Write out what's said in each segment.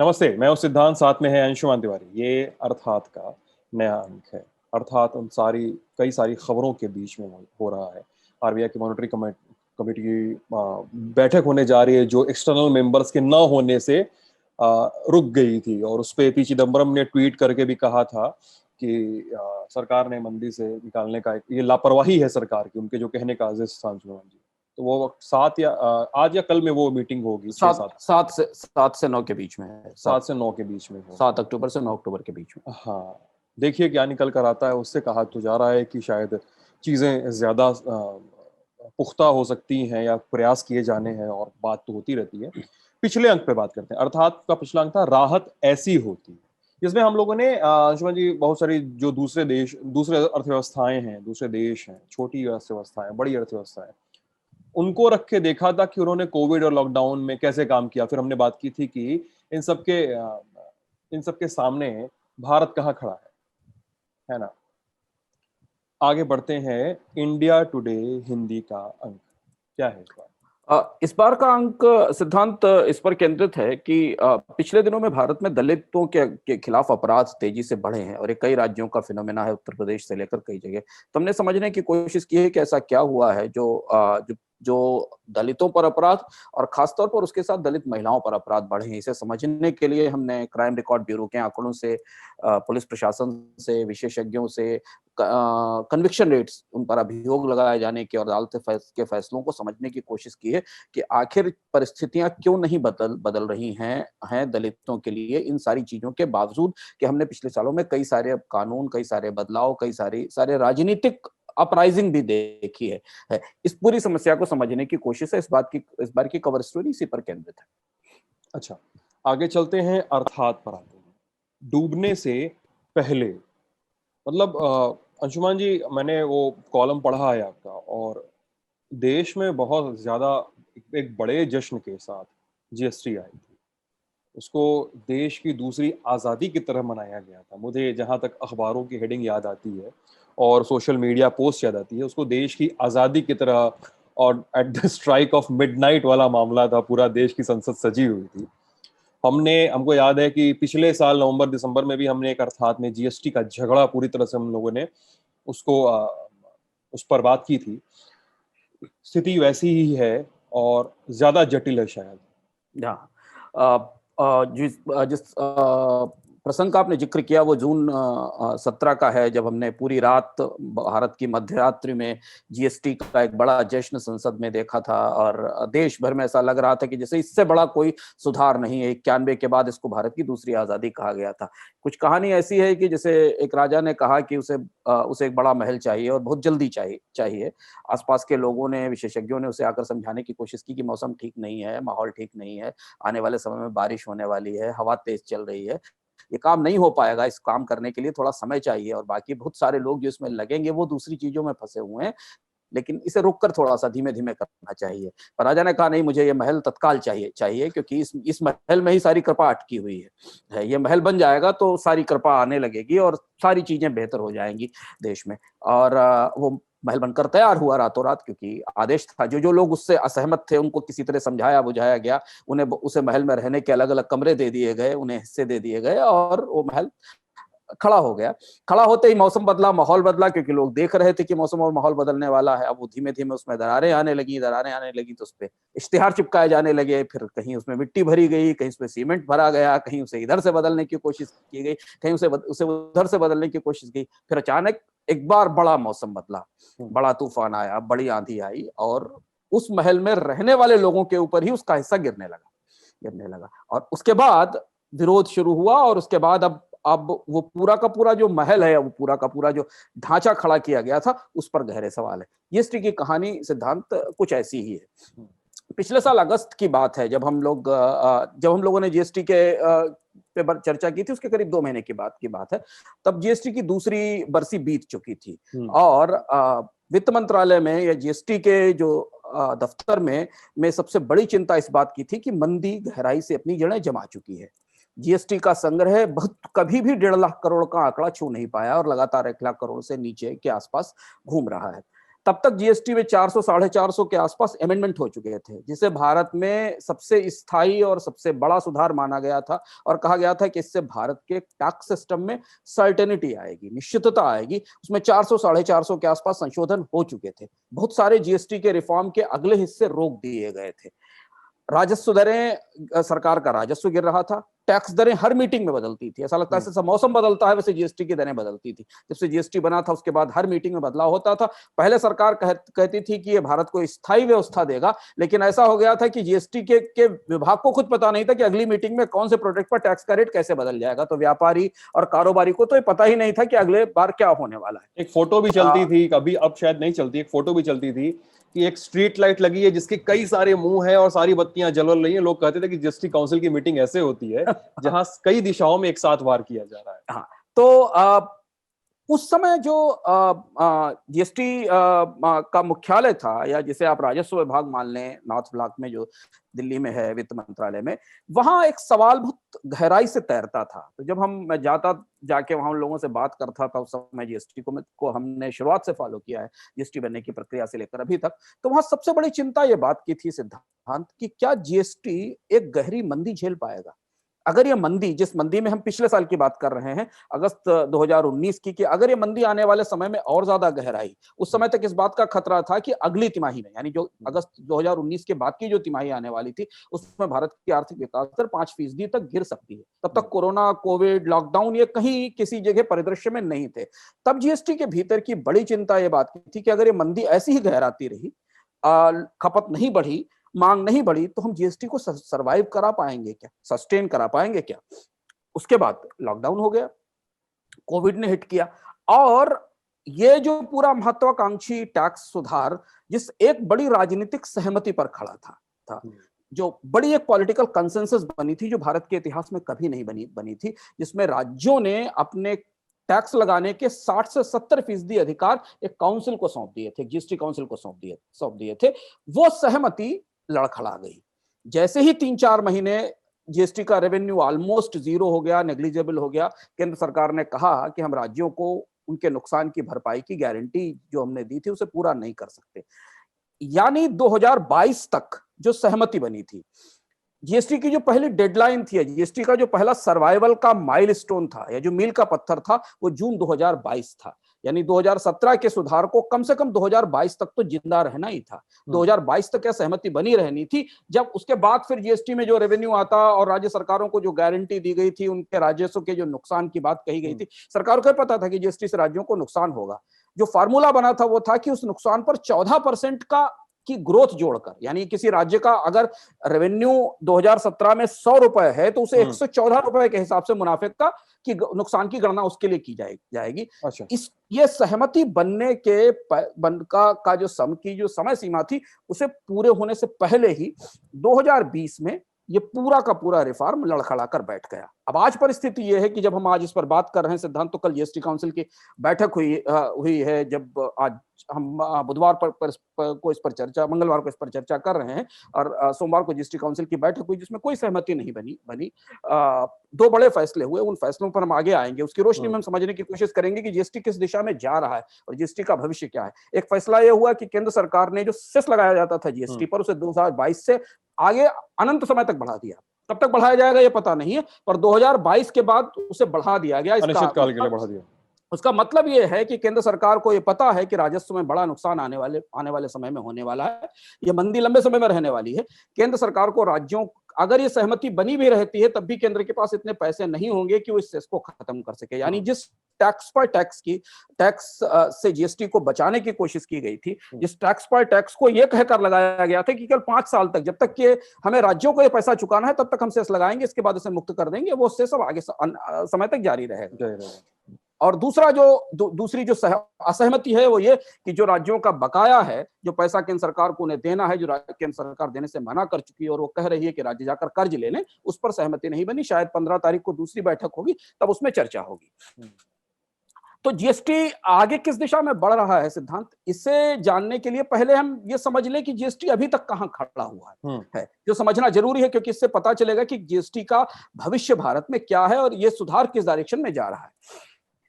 नमस्ते, मैं हूं सिद्धांत, साथ में है अंशुमान तिवारी। ये अर्थात का नया अंक है। अर्थात उन कई सारी खबरों के बीच में हो रहा है। आरबीआई की मॉनेटरी कमेटी की बैठक होने जा रही है, जो एक्सटर्नल मेंबर्स के ना होने से रुक गई थी, और उस पे पी चिदम्बरम ने ट्वीट करके भी कहा था कि सरकार ने मंदी से निकालने का ये लापरवाही है सरकार की, उनके जो कहने का आजिज था अंशुमान जी। तो वो आज या कल में वो मीटिंग होगी, 7 से 9 के बीच में है। 7 से 9 के बीच में हो। 7 अक्टूबर से 9 अक्टूबर के बीच में। हाँ, देखिए क्या निकल कर आता है। उससे कहा तो जा रहा है कि शायद चीजें ज्यादा पुख्ता हो सकती हैं, या प्रयास किए जाने हैं, और बात तो होती रहती है। पिछले अंक पे बात करते हैं। अर्थात का पिछला अंक था राहत ऐसी होती, जिसमें हम लोगों ने अंशुमान जी बहुत सारी जो दूसरे अर्थव्यवस्थाएं हैं, दूसरे देश हैं, छोटी अर्थव्यवस्थाएं, बड़ी अर्थव्यवस्थाएं, उनको रख के देखा था कि उन्होंने कोविड और लॉकडाउन में कैसे काम किया। फिर हमने बात की थी कि इन सबके सामने भारत कहाँ खड़ा है ना। आगे बढ़ते हैं। इंडिया टुडे हिंदी का अंक क्या है इस बार? इस बार का अंक सिद्धांत इस पर केंद्रित है कि पिछले दिनों में भारत में दलितों के खिलाफ अपराध तेजी से बढ़े हैं, और ये कई राज्यों का फिनोमेना है, उत्तर प्रदेश से लेकर कई जगह। तो हमने समझने की कोशिश की है कि ऐसा क्या हुआ है जो दलितों पर अपराध और खासतौर पर उसके साथ दलित महिलाओं पर अपराध बढ़े हैं। इसे समझने के लिए हमने क्राइम रिकॉर्ड ब्यूरो के आंकड़ों से, पुलिस प्रशासन से, विशेषज्ञों से, कन्विक्शन रेट्स, उन पर अभियोग लगाए जाने के और अदालत के फैसलों को समझने की कोशिश की है कि आखिर परिस्थितियां क्यों नहीं बदल रही हैं दलितों के लिए, इन सारी चीजों के बावजूद कि हमने पिछले सालों में कई सारे कानून, कई सारे बदलाव, कई सारे राजनीतिक अपराइजिंग भी देखी है। इस पूरी समस्या को समझने की कोशिश है। इस बार की कवर स्टोरी इसी पर केंद्रित है। अच्छा, आगे चलते हैं। अर्थात पर आते हैं। डूबने से पहले, मतलब अंशुमान जी, मैंने वो कॉलम पढ़ा है आपका, और देश में बहुत ज्यादा एक बड़े जश्न के साथ जीएसटी आई थी। उसको देश की दूसरी आज़ादी की तरह मनाया गया था। मुझे जहां तक अखबारों की हेडिंग याद आती है और सोशल मीडिया पोस्ट याद आती है, उसको देश की आज़ादी की तरह, और at the strike off midnight वाला मामला था। पूरा देश की संसद सजी हुई थी। हमको याद है कि पिछले साल नवंबर दिसंबर में भी हमने एक अर्थात में जीएसटी का झगड़ा पूरी तरह से हम लोगों ने उसको उस पर बात की थी। स्थिति वैसी ही है, और ज्यादा जटिल है शायद। हाँ, जिस प्रसंग का आपने जिक्र किया वो जून 17 का है, जब हमने पूरी रात भारत की मध्यरात्रि में जीएसटी का एक बड़ा जश्न संसद में देखा था, और देश भर में ऐसा लग रहा था कि जैसे इससे बड़ा कोई सुधार नहीं है। 91 के बाद इसको भारत की दूसरी आजादी कहा गया था। कुछ कहानी ऐसी है कि जैसे एक राजा ने कहा कि उसे एक बड़ा महल चाहिए और बहुत जल्दी चाहिए। आसपास के लोगों ने, विशेषज्ञों ने उसे आकर समझाने की कोशिश की कि मौसम ठीक नहीं है, माहौल ठीक नहीं है, आने वाले समय में बारिश होने वाली है, हवा तेज चल रही है, ये काम नहीं हो पाएगा, इस काम करने के लिए थोड़ा समय चाहिए, और बाकी बहुत सारे लोग जो इसमें लगेंगे वो दूसरी चीजों में फंसे हुए हैं, लेकिन इसे रोककर थोड़ा सा धीमे धीमे करना चाहिए। पर राजा ने कहा नहीं, मुझे ये महल तत्काल चाहिए, क्योंकि इस महल में ही सारी कृपा अटकी हुई है। ये महल बन जाएगा तो सारी कृपा आने लगेगी और सारी चीजें बेहतर हो जाएंगी देश में। और वो महल बनकर तैयार हुआ रातों रात, क्योंकि आदेश था। जो जो लोग उससे असहमत थे उनको किसी तरह समझाया बुझाया गया, उसे महल में रहने के अलग अलग कमरे दे दिए गए, उन्हें हिस्से दे दिए गए, और वो महल खड़ा हो गया। खड़ा होते ही मौसम बदला, माहौल बदला, क्योंकि लोग देख रहे थे कि मौसम और माहौल बदलने वाला है। अब वो धीमे धीमे उसमें दरारें आने लगी तो उस पे इश्तिहार चिपकाए जाने लगे। फिर कहीं उसमें मिट्टी भरी गई, कहीं उसमें सीमेंट भरा गया, कहीं उसे इधर से बदलने की कोशिश की गई, कहीं उसे उधर से बदलने की कोशिश की। फिर अचानक एक बार बड़ा मौसम बदला, बड़ा तूफान आया, बड़ी आंधी आई, और उस महल में रहने वाले लोगों के ऊपर ही उसका हिस्सा गिरने लगा। और उसके बाद विरोध शुरू हुआ, और उसके बाद अब वो पूरा का पूरा जो महल है, वो पूरा का पूरा जो ढांचा खड़ा किया गया था, उस पर गहरे सवाल है। जीएसटी की कहानी सिद्धांत कुछ ऐसी ही है। पिछले साल अगस्त की बात है, जब हम लोगों ने जीएसटी के पे चर्चा की थी, उसके करीब 2 महीने की बात है। तब जीएसटी की दूसरी बरसी बीत चुकी थी, और वित्त मंत्रालय में या जीएसटी के जो दफ्तर में सबसे बड़ी चिंता इस बात की थी कि मंदी गहराई से अपनी जड़ें जमा चुकी है। जीएसटी का संग्रह कभी भी 1.5 लाख करोड़ का आंकड़ा छू नहीं पाया, और लगातार 1 लाख करोड़ से नीचे के आसपास घूम रहा है। तब तक जीएसटी में 400 साढ़े 400 के आसपास अमेंडमेंट हो चुके थे, जिसे भारत में सबसे स्थायी और सबसे बड़ा सुधार माना गया था और कहा गया था कि इससे भारत के टैक्स सिस्टम में सर्टेनिटी आएगी, निश्चितता आएगी। उसमें 400 साढ़े 400 के आसपास संशोधन हो चुके थे। बहुत सारे जीएसटी के रिफॉर्म के अगले हिस्से रोक दिए गए थे। राजस्व दरें, सरकार का राजस्व गिर रहा था, टैक्स दरें हर मीटिंग में बदलती थी। ऐसा लगता है जैसे मौसम बदलता है वैसे जीएसटी की दरें बदलती थी। जब से जीएसटी बना था उसके बाद हर मीटिंग में बदलाव होता था। पहले सरकार कहती थी कि ये भारत को स्थायी व्यवस्था देगा, लेकिन ऐसा हो गया था कि जीएसटी के विभाग को खुद पता नहीं था कि अगली मीटिंग में कौन से प्रोडक्ट पर टैक्स का रेट कैसे बदल जाएगा। तो व्यापारी और कारोबारी को तो ये पता ही नहीं था कि अगले बार क्या होने वाला है। एक फोटो भी चलती थी कभी, अब शायद नहीं चलती, एक फोटो भी चलती थी कि एक स्ट्रीट लाइट लगी है जिसके कई सारे मुंह हैं और सारी बत्तियां जल रही हैं। लोग कहते थे कि जीएसटी काउंसिल की मीटिंग ऐसे होती है जहां कई दिशाओं में एक साथ वार किया जा रहा है। हाँ, तो उस समय जो जीएसटी का मुख्यालय था, या जिसे आप राजस्व विभाग मान लें, नॉर्थ ब्लॉक में जो दिल्ली में है, वित्त मंत्रालय में, वहां एक सवाल बहुत गहराई से तैरता था। तो जब मैं जाके वहां लोगों से बात करता था, उस समय जीएसटी को हमने शुरुआत से फॉलो किया है, जीएसटी बनने की प्रक्रिया से लेकर अभी तक। तो वहां सबसे बड़ी चिंता ये बात की थी सिद्धांत कि क्या जीएसटी एक गहरी मंदी झेल पाएगा। अगर ये मंदी, जिस मंदी में हम पिछले साल की बात कर रहे हैं, अगस्त 2019 की, कि अगर ये मंदी आने वाले समय में और ज्यादा गहराई, उस समय तक इस बात का खतरा था कि अगली तिमाही में, यानी जो अगस्त 2019 के बाद की जो तिमाही आने वाली थी, उसमें भारत की आर्थिक विकास दर 5% तक गिर सकती है। तब तक कोरोना, कोविड, लॉकडाउन ये कहीं किसी जगह परिदृश्य में नहीं थे। तब जीएसटी के भीतर की बड़ी चिंता ये बात की थी कि अगर ये मंदी ऐसी ही गहराती रही, खपत नहीं बढ़ी, मांग नहीं बढ़ी, तो हम जीएसटी को सरवाइव करा पाएंगे क्या, सस्टेन करा पाएंगे क्या। उसके बाद लॉकडाउन हो गया, कोविड ने हिट किया, और ये जो पूरा महत्वाकांक्षी टैक्स सुधार, जिस एक बड़ी राजनीतिक सहमति पर खड़ा था, जो बड़ी एक पॉलिटिकल कंसेंसस बनी थी, जो भारत के इतिहास में कभी नहीं बनी थी, जिसमें राज्यों ने अपने टैक्स लगाने के 60 से 70% अधिकार एक काउंसिल को सौंप दिए थे, जीएसटी काउंसिल को सौंप दिए थे। वो सहमति लड़खड़ा गई। जैसे ही 3-4 महीने जीएसटी का रेवेन्यू ऑलमोस्ट जीरो हो गया, नेग्लिजिबल हो गया, केंद्र सरकार ने कहा कि हम राज्यों को उनके नुकसान की भरपाई की गारंटी जो हमने दी थी उसे पूरा नहीं कर सकते। यानी 2022 तक जो सहमति बनी थी, जीएसटी की जो पहली डेडलाइन थी, जीएसटी का जो पहला सर्वाइवल का माइलस्टोन था, या जो मील का पत्थर था, वो जून 2022 था। यानी 2017 के सुधार को कम से कम 2022 तक तो जिंदा रहना ही था। 2022 तक यह सहमति बनी रहनी थी। जब उसके बाद फिर जीएसटी में जो रेवेन्यू आता और राज्य सरकारों को जो गारंटी दी गई थी, उनके राजस्व के जो नुकसान की बात कही गई थी, सरकार को पता था कि जीएसटी से राज्यों को नुकसान होगा। जो फार्मूला बना था वो था कि उस नुकसान पर 14% की ग्रोथ जोड़कर, यानी किसी राज्य का अगर रेवेन्यू 2017 में 100 रुपए है, तो उसे 114 रुपए के हिसाब से मुनाफे की नुकसान की गणना उसके लिए की जाएगी। अच्छा। ये सहमति बनने के का जो समय सीमा थी, उसे पूरे होने से पहले ही 2020 में ये पूरा का पूरा रिफॉर्म लड़खड़ा कर बैठ गया। अब आज परिस्थिति ये है कि जब हम आज इस पर बात कर रहे हैं सिद्धांत, तो कल जीएसटी काउंसिल की बैठक हुई है। जब आज हम बुधवार को इस पर चर्चा, मंगलवार को इस पर चर्चा कर रहे हैं, और सोमवार को जीएसटी काउंसिल की बैठक हुई जिसमें कोई सहमति नहीं बनी। 2 बड़े फैसले हुए, उन फैसलों पर हम आगे आएंगे। उसकी रोशनी में हम समझने की कोशिश करेंगे कि जीएसटी किस दिशा में जा रहा है और जीएसटी का भविष्य क्या है। एक फैसला यह हुआ कि केंद्र सरकार ने जो सेस लगाया जाता था जीएसटी पर, उसे 2022 से आगे अनंत समय तक बढ़ा दिया। कब तक बढ़ाया जाएगा ये पता नहीं है, पर 2022 के बाद उसे बढ़ा दिया गया। अनिश्चित काल के लिए बढ़ा दिया। उसका मतलब ये है कि केंद्र सरकार को ये पता है कि राजस्व में बड़ा नुकसान आने वाले समय में होने वाला है, ये मंदी लंबे समय में रहने वाली है। केंद्र सरकार को राज्यों, अगर ये सहमति बनी भी रहती है, तब भी केंद्र के पास इतने पैसे नहीं होंगे कि वो इस सेस को खत्म कर सके। यानी जिस टैक्स से जीएसटी को बचाने की कोशिश की गई थी, जिस टैक्स पर टैक्स को यह कहकर लगाया गया था कि केवल 5 साल तक, जब तक कि हमें राज्यों को यह पैसा चुकाना है तब तक हम सेस लगाएंगे, इसके बाद उसे मुक्त कर देंगे, वो सेस अब आगे समय तक जारी रहेगा। और दूसरी जो असहमति है वो ये कि जो राज्यों का बकाया है, जो पैसा केंद्र सरकार को उन्हें देना है, जो केंद्र सरकार देने से मना कर चुकी है और वो कह रही है कि राज्य जाकर कर्ज ले लें, उस पर सहमति नहीं बनी। शायद 15 तारीख को दूसरी बैठक होगी, तब उसमें चर्चा होगी। तो जीएसटी आगे किस दिशा में बढ़ रहा है सिद्धांत, इसे जानने के लिए पहले हम ये समझ लें कि जीएसटी अभी तक कहां खड़ा हुआ है, जो समझना जरूरी है, क्योंकि इससे पता चलेगा कि जीएसटी का भविष्य भारत में क्या है और ये सुधार किस डायरेक्शन में जा रहा है।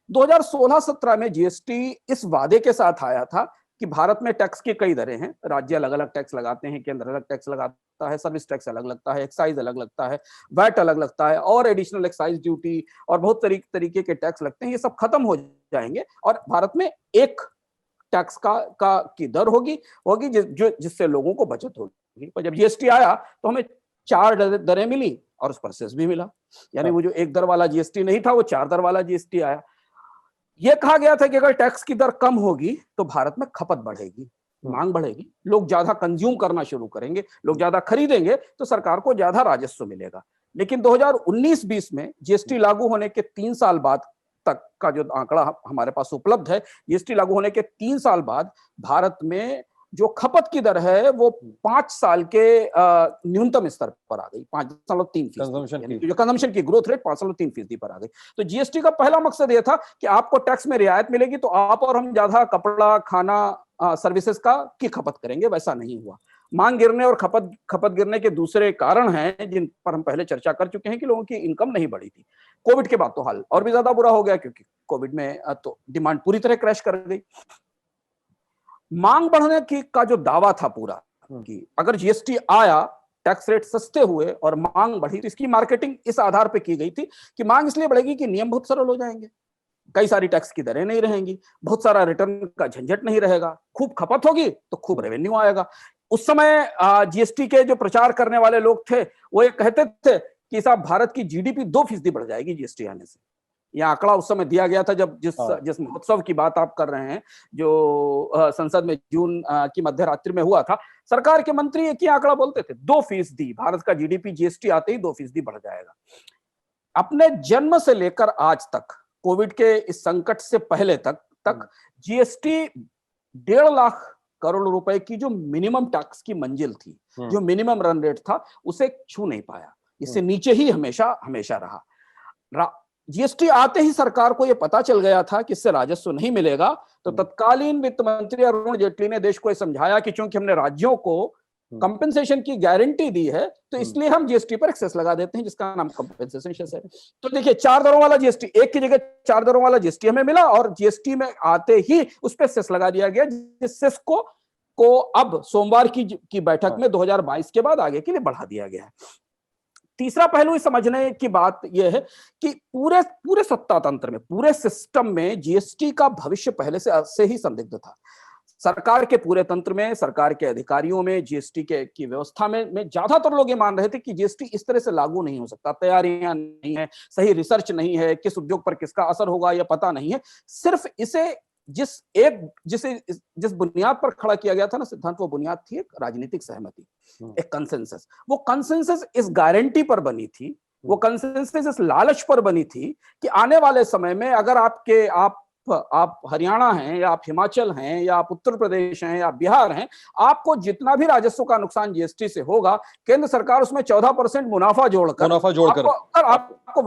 2016-17 में जीएसटी इस वादे के साथ आया था कि भारत में टैक्स की कई दरें हैं, राज्य अलग अलग टैक्स लगाते हैं, केंद्र अलग टैक्स लगाता है, सर्विस टैक्स अलग लगता है, एक्साइज अलग लगता है, वैट अलग लगता है और एडिशनल एक्साइज ड्यूटी और बहुत तरीके के टैक्स लगते हैं। ये सब खत्म हो जाएंगे और भारत में एक टैक्स का की दर होगी जिससे लोगों को बचत होगी। पर जब जीएसटी आया तो हमें 4 दरें मिली और उस पर सेस भी मिला, यानी वो जो 1 दर वाला जीएसटी नहीं था, वो 4 दर वाला जीएसटी आया। ये कहा गया था कि अगर टैक्स की दर कम होगी तो भारत में खपत बढ़ेगी, मांग बढ़ेगी, लोग ज्यादा कंज्यूम करना शुरू करेंगे, लोग ज्यादा खरीदेंगे तो सरकार को ज्यादा राजस्व मिलेगा। लेकिन 2019-20 में जीएसटी लागू होने के 3 साल बाद तक का जो आंकड़ा हमारे पास उपलब्ध है, जीएसटी लागू होने के 3 साल बाद भारत में जो खपत की दर है वो 5 साल के न्यूनतम स्तर पर आ गई, 5.3%। जो कंजम्पशन की ग्रोथ रेट 5.3% पर आ गई। तो जीएसटी का पहला मकसद यह था कि आपको टैक्स में रियायत मिलेगी तो आप और हम ज्यादा कपड़ा, खाना, सर्विसेज की खपत करेंगे। वैसा नहीं हुआ। मांग गिरने और खपत गिरने के दूसरे कारण हैं जिन पर हम पहले चर्चा कर चुके हैं कि लोगों की इनकम नहीं बढ़ी थी। कोविड के बाद तो हाल और भी ज्यादा बुरा हो गया, क्योंकि कोविड में तो डिमांड पूरी तरह क्रैश कर गई। मांग बढ़ने का जो दावा था पूरा कि अगर जीएसटी आया, टैक्स रेट सस्ते हुए और मांग बढ़ी, तो इसकी मार्केटिंग इस आधार पर की गई थी कि मांग इसलिए बढ़ेगी कि नियम बहुत सरल हो जाएंगे, कई सारी टैक्स की दरें नहीं रहेंगी, बहुत सारा रिटर्न का झंझट नहीं रहेगा, खूब खपत होगी तो खूब रेवेन्यू आएगा। उस समय जीएसटी के जो प्रचार करने वाले लोग थे वो ये कहते थे कि साहब भारत की जीडीपी 2% बढ़ जाएगी जीएसटी आने से। यह आंकड़ा उस समय दिया गया था जब जिस महोत्सव की बात आप कर रहे हैं जो संसद में जून की मध्य रात्रि में हुआ था। सरकार के मंत्री एक ही आंकड़ा बोलते थे, 2% भारत का जीडीपी जीएसटी आते ही 2% बढ़ जाएगा। अपने जन्म से लेकर आज तक, कोविड के इस संकट से पहले तक जीएसटी 1.5 लाख करोड़ रुपए की जो मिनिमम टैक्स की मंजिल थी, जो मिनिमम रन रेट था, उसे छू नहीं पाया। इससे नीचे ही हमेशा रहा। जीएसटी आते ही सरकार को यह पता चल गया था कि इससे राजस्व नहीं मिलेगा, तो तत्कालीन वित्त मंत्री अरुण जेटली ने देश को यह समझाया कि चूंकि हमने राज्यों को कंपेंसेशन की गारंटी दी है तो इसलिए हम जीएसटी पर एक्सेस लगा देते हैं, जिसका नाम कंपेंसेशन सेस है। तो देखिए 4 दरों वाला जीएसटी, एक की जगह 4 दरों वाला जीएसटी हमें मिला और जीएसटी में आते ही उस पर सेस लगा दिया गया, जिस सेस को अब सोमवार की बैठक में 2022 के बाद आगे के लिए बढ़ा दिया गया है। तीसरा पहलू समझने की बात यह है कि पूरे सत्ता तंत्र में, पूरे सिस्टम में जीएसटी का भविष्य पहले से ही संदिग्ध था। सरकार के पूरे तंत्र में, सरकार के अधिकारियों में, जीएसटी की व्यवस्था में ज्यादातर लोग ये मान रहे थे कि जीएसटी इस तरह से लागू नहीं हो सकता, तैयारियां नहीं है, सही रिसर्च नहीं है, किस उद्योग पर किसका असर होगा यह पता नहीं है। सिर्फ इसे जिस बुनियाद पर खड़ा किया गया था ना सिद्धांत, वो बुनियाद थी एक राजनीतिक सहमति, एक कंसेंसस। वो कंसेंसस इस गारंटी पर बनी थी, वो कंसेंसस इस लालच पर बनी थी कि आने वाले समय में अगर आप हरियाणा हैं या आप हिमाचल हैं या आप उत्तर प्रदेश हैं या बिहार हैं, आपको जितना भी राजस्व का नुकसान जीएसटी से होगा, केंद्र सरकार उसमें 14% मुनाफा जोड़कर आपको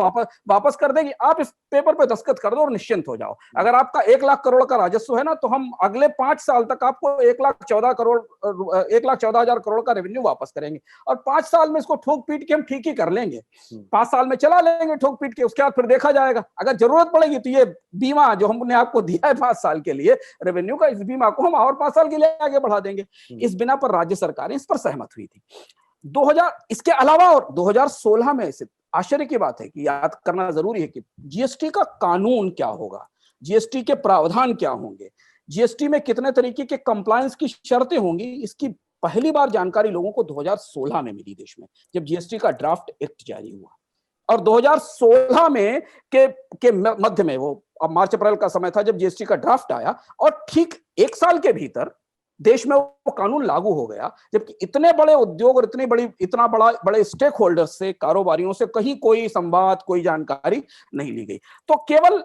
वापस कर देगी। आप इस पेपर पे दस्तखत कर दो और निश्चिंत हो जाओ। अगर आपका 1 लाख करोड़ का राजस्व है ना, तो हम अगले 5 साल तक आपको 1,14,000 करोड़ का रेवेन्यू वापस करेंगे और 5 साल में इसको ठोक पीट के हम ठीक ही कर लेंगे। 5 साल में चला लेंगे ठोक पीट के, उसके बाद फिर देखा जाएगा। अगर जरूरत पड़ेगी तो ये बीमा जो हमने आपको दिया है 5 साल के लिए रेवेन्यू का, इस बीमा को हम और 5 साल के लिए आगे बढ़ा देंगे। इस बिना पर राज्य सरकारें इस पर सहमत हुई थी। इसके अलावा और 2016 में आश्चर्य की बात है कि याद करना जरूरी है कि जीएसटी का कानून क्या होगा, जीएसटी के प्रावधान क्या होंगे, जीएसटी में कितने तरीके के कंप्लायंस की शर्तें होंगी, इसकी पहली बार जानकारी लोगों को 2016 में मिली देश में, जब जीएसटी का ड्राफ्ट एक्ट जारी हुआ। और 2016 में के मध्य में, वो अब मार्च अप्रैल का समय था जब जीएसटी का ड्राफ्ट आया, और ठीक 1 साल के भीतर देश में वो कानून लागू हो गया, जबकि इतने बड़े उद्योग और बड़े स्टेक होल्डर्स से, कारोबारियों से कहीं कोई संवाद, कोई जानकारी नहीं ली गई। तो केवल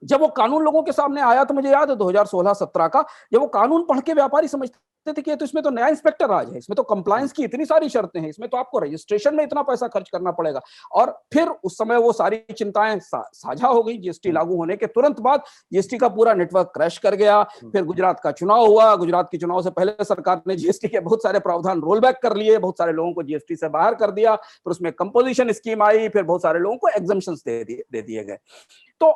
जब वो कानून लोगों के सामने आया, तो मुझे याद है 2016-17 का, जब वो कानून पढ़ के व्यापारी समझते थे कि तो इसमें तो नया इंस्पेक्टर राज है, इसमें तो कंप्लायंस की इतनी सारी शर्तें हैं, इसमें तो आपको रजिस्ट्रेशन में इतना पैसा खर्च करना पड़ेगा। और फिर उस समय वो सारी चिंताएं साझा हो गई। जीएसटी लागू होने के तुरंत बाद जीएसटी का पूरा नेटवर्क क्रैश कर गया। फिर गुजरात का चुनाव हुआ, गुजरात के चुनाव से पहले सरकार ने जीएसटी के बहुत सारे प्रावधान रोल बैक कर लिए, बहुत सारे लोगों को जीएसटी से बाहर कर दिया, फिर उसमें कंपोजिशन स्कीम आई, फिर बहुत सारे लोगों को एग्जम्पशंस दे दिए गए। तो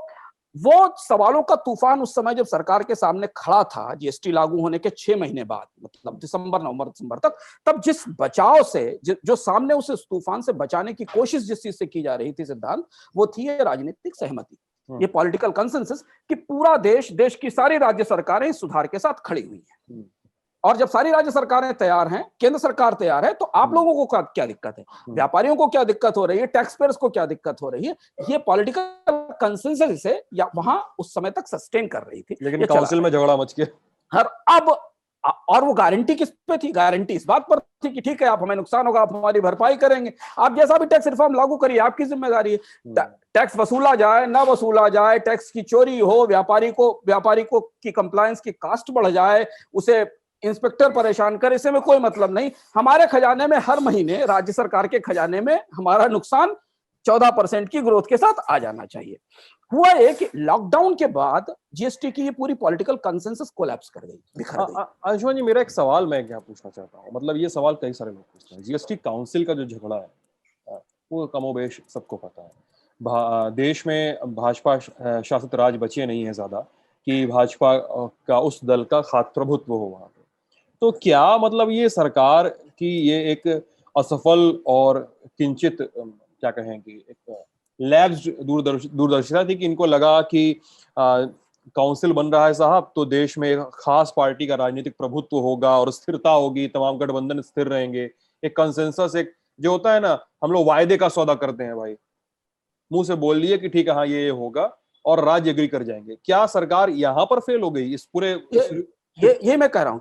वो सवालों का तूफान उस समय जब सरकार के सामने खड़ा था जीएसटी लागू होने के 6 महीने बाद, मतलब दिसंबर नवंबर दिसंबर तक, तब जिस बचाव से जो सामने उस तूफान से बचाने की कोशिश जिस चीज से की जा रही थी सिद्धांत, वो थी ये राजनीतिक सहमति, ये पॉलिटिकल कंसेंसस कि पूरा देश की सारी राज्य सरकारें इस सुधार के साथ खड़ी हुई हैं। और जब सारी राज्य सरकारें तैयार हैं, केंद्र सरकार तैयार है, तो आप लोगों को क्या दिक्कत है, व्यापारियों को क्या दिक्कत हो रही है, टैक्स पेयर्स को क्या दिक्कत हो रही है, ये पॉलिटिकल कंसेंसस से या वहां उस समय तक सस्टेन कर रही थी। लेकिन काउंसिल में झगड़ा मच गया। अब और वो गारंटी किस पे थी? गारंटी इस बात पर थी कि ठीक है, आप हमें नुकसान होगा, आप हमारी भरपाई करेंगे, आप जैसा भी टैक्स रिफॉर्म लागू करिए, आपकी जिम्मेदारी है। टैक्स वसूला जाए ना वसूला जाए, टैक्स की चोरी हो, व्यापारी को की कंप्लायंस की कास्ट बढ़ जाए, उसे इंस्पेक्टर परेशान करे, इससे में कोई मतलब नहीं। हमारे खजाने में हर महीने, राज्य सरकार के खजाने में हमारा नुकसान 14% की ग्रोथ के साथ आ जाना चाहिए। हुआ है कि लॉकडाउन के बाद जीएसटी की ये पूरी पॉलिटिकल कंसेंसस कोलैप्स कर गई, बिखर गई। अंशुमान जी, मेरा एक सवाल मैं क्या पूछना चाहता हूँ, मतलब ये सवाल कई सारे लोग पूछते हैं, जीएसटी काउंसिल का जो झगड़ा है वो कमोबेश सबको पता है। देश में भाजपा शासित राज्य बचे नहीं है ज्यादा कि भाजपा का उस दल का खाद्य प्रभुत्व हो वहां पे। तो क्या मतलब ये सरकार की ये एक असफल और किंचित क्या कहें कि एक लैब्स दूरदर्शिता थी कि इनको लगा कि काउंसिल बन रहा है साहब, तो देश में एक खास पार्टी का राजनीतिक प्रभुत्व होगा और स्थिरता होगी, तमाम गठबंधन स्थिर रहेंगे, एक कंसेंसस, एक जो होता है ना, हम लोग वायदे का सौदा करते हैं भाई, मुंह से बोल लिए कि ठीक है हाँ ये होगा और राज्य एग्री कर जाएंगे। क्या सरकार यहां पर फेल हो गई इस पूरे ये मैं कह रहा हूं,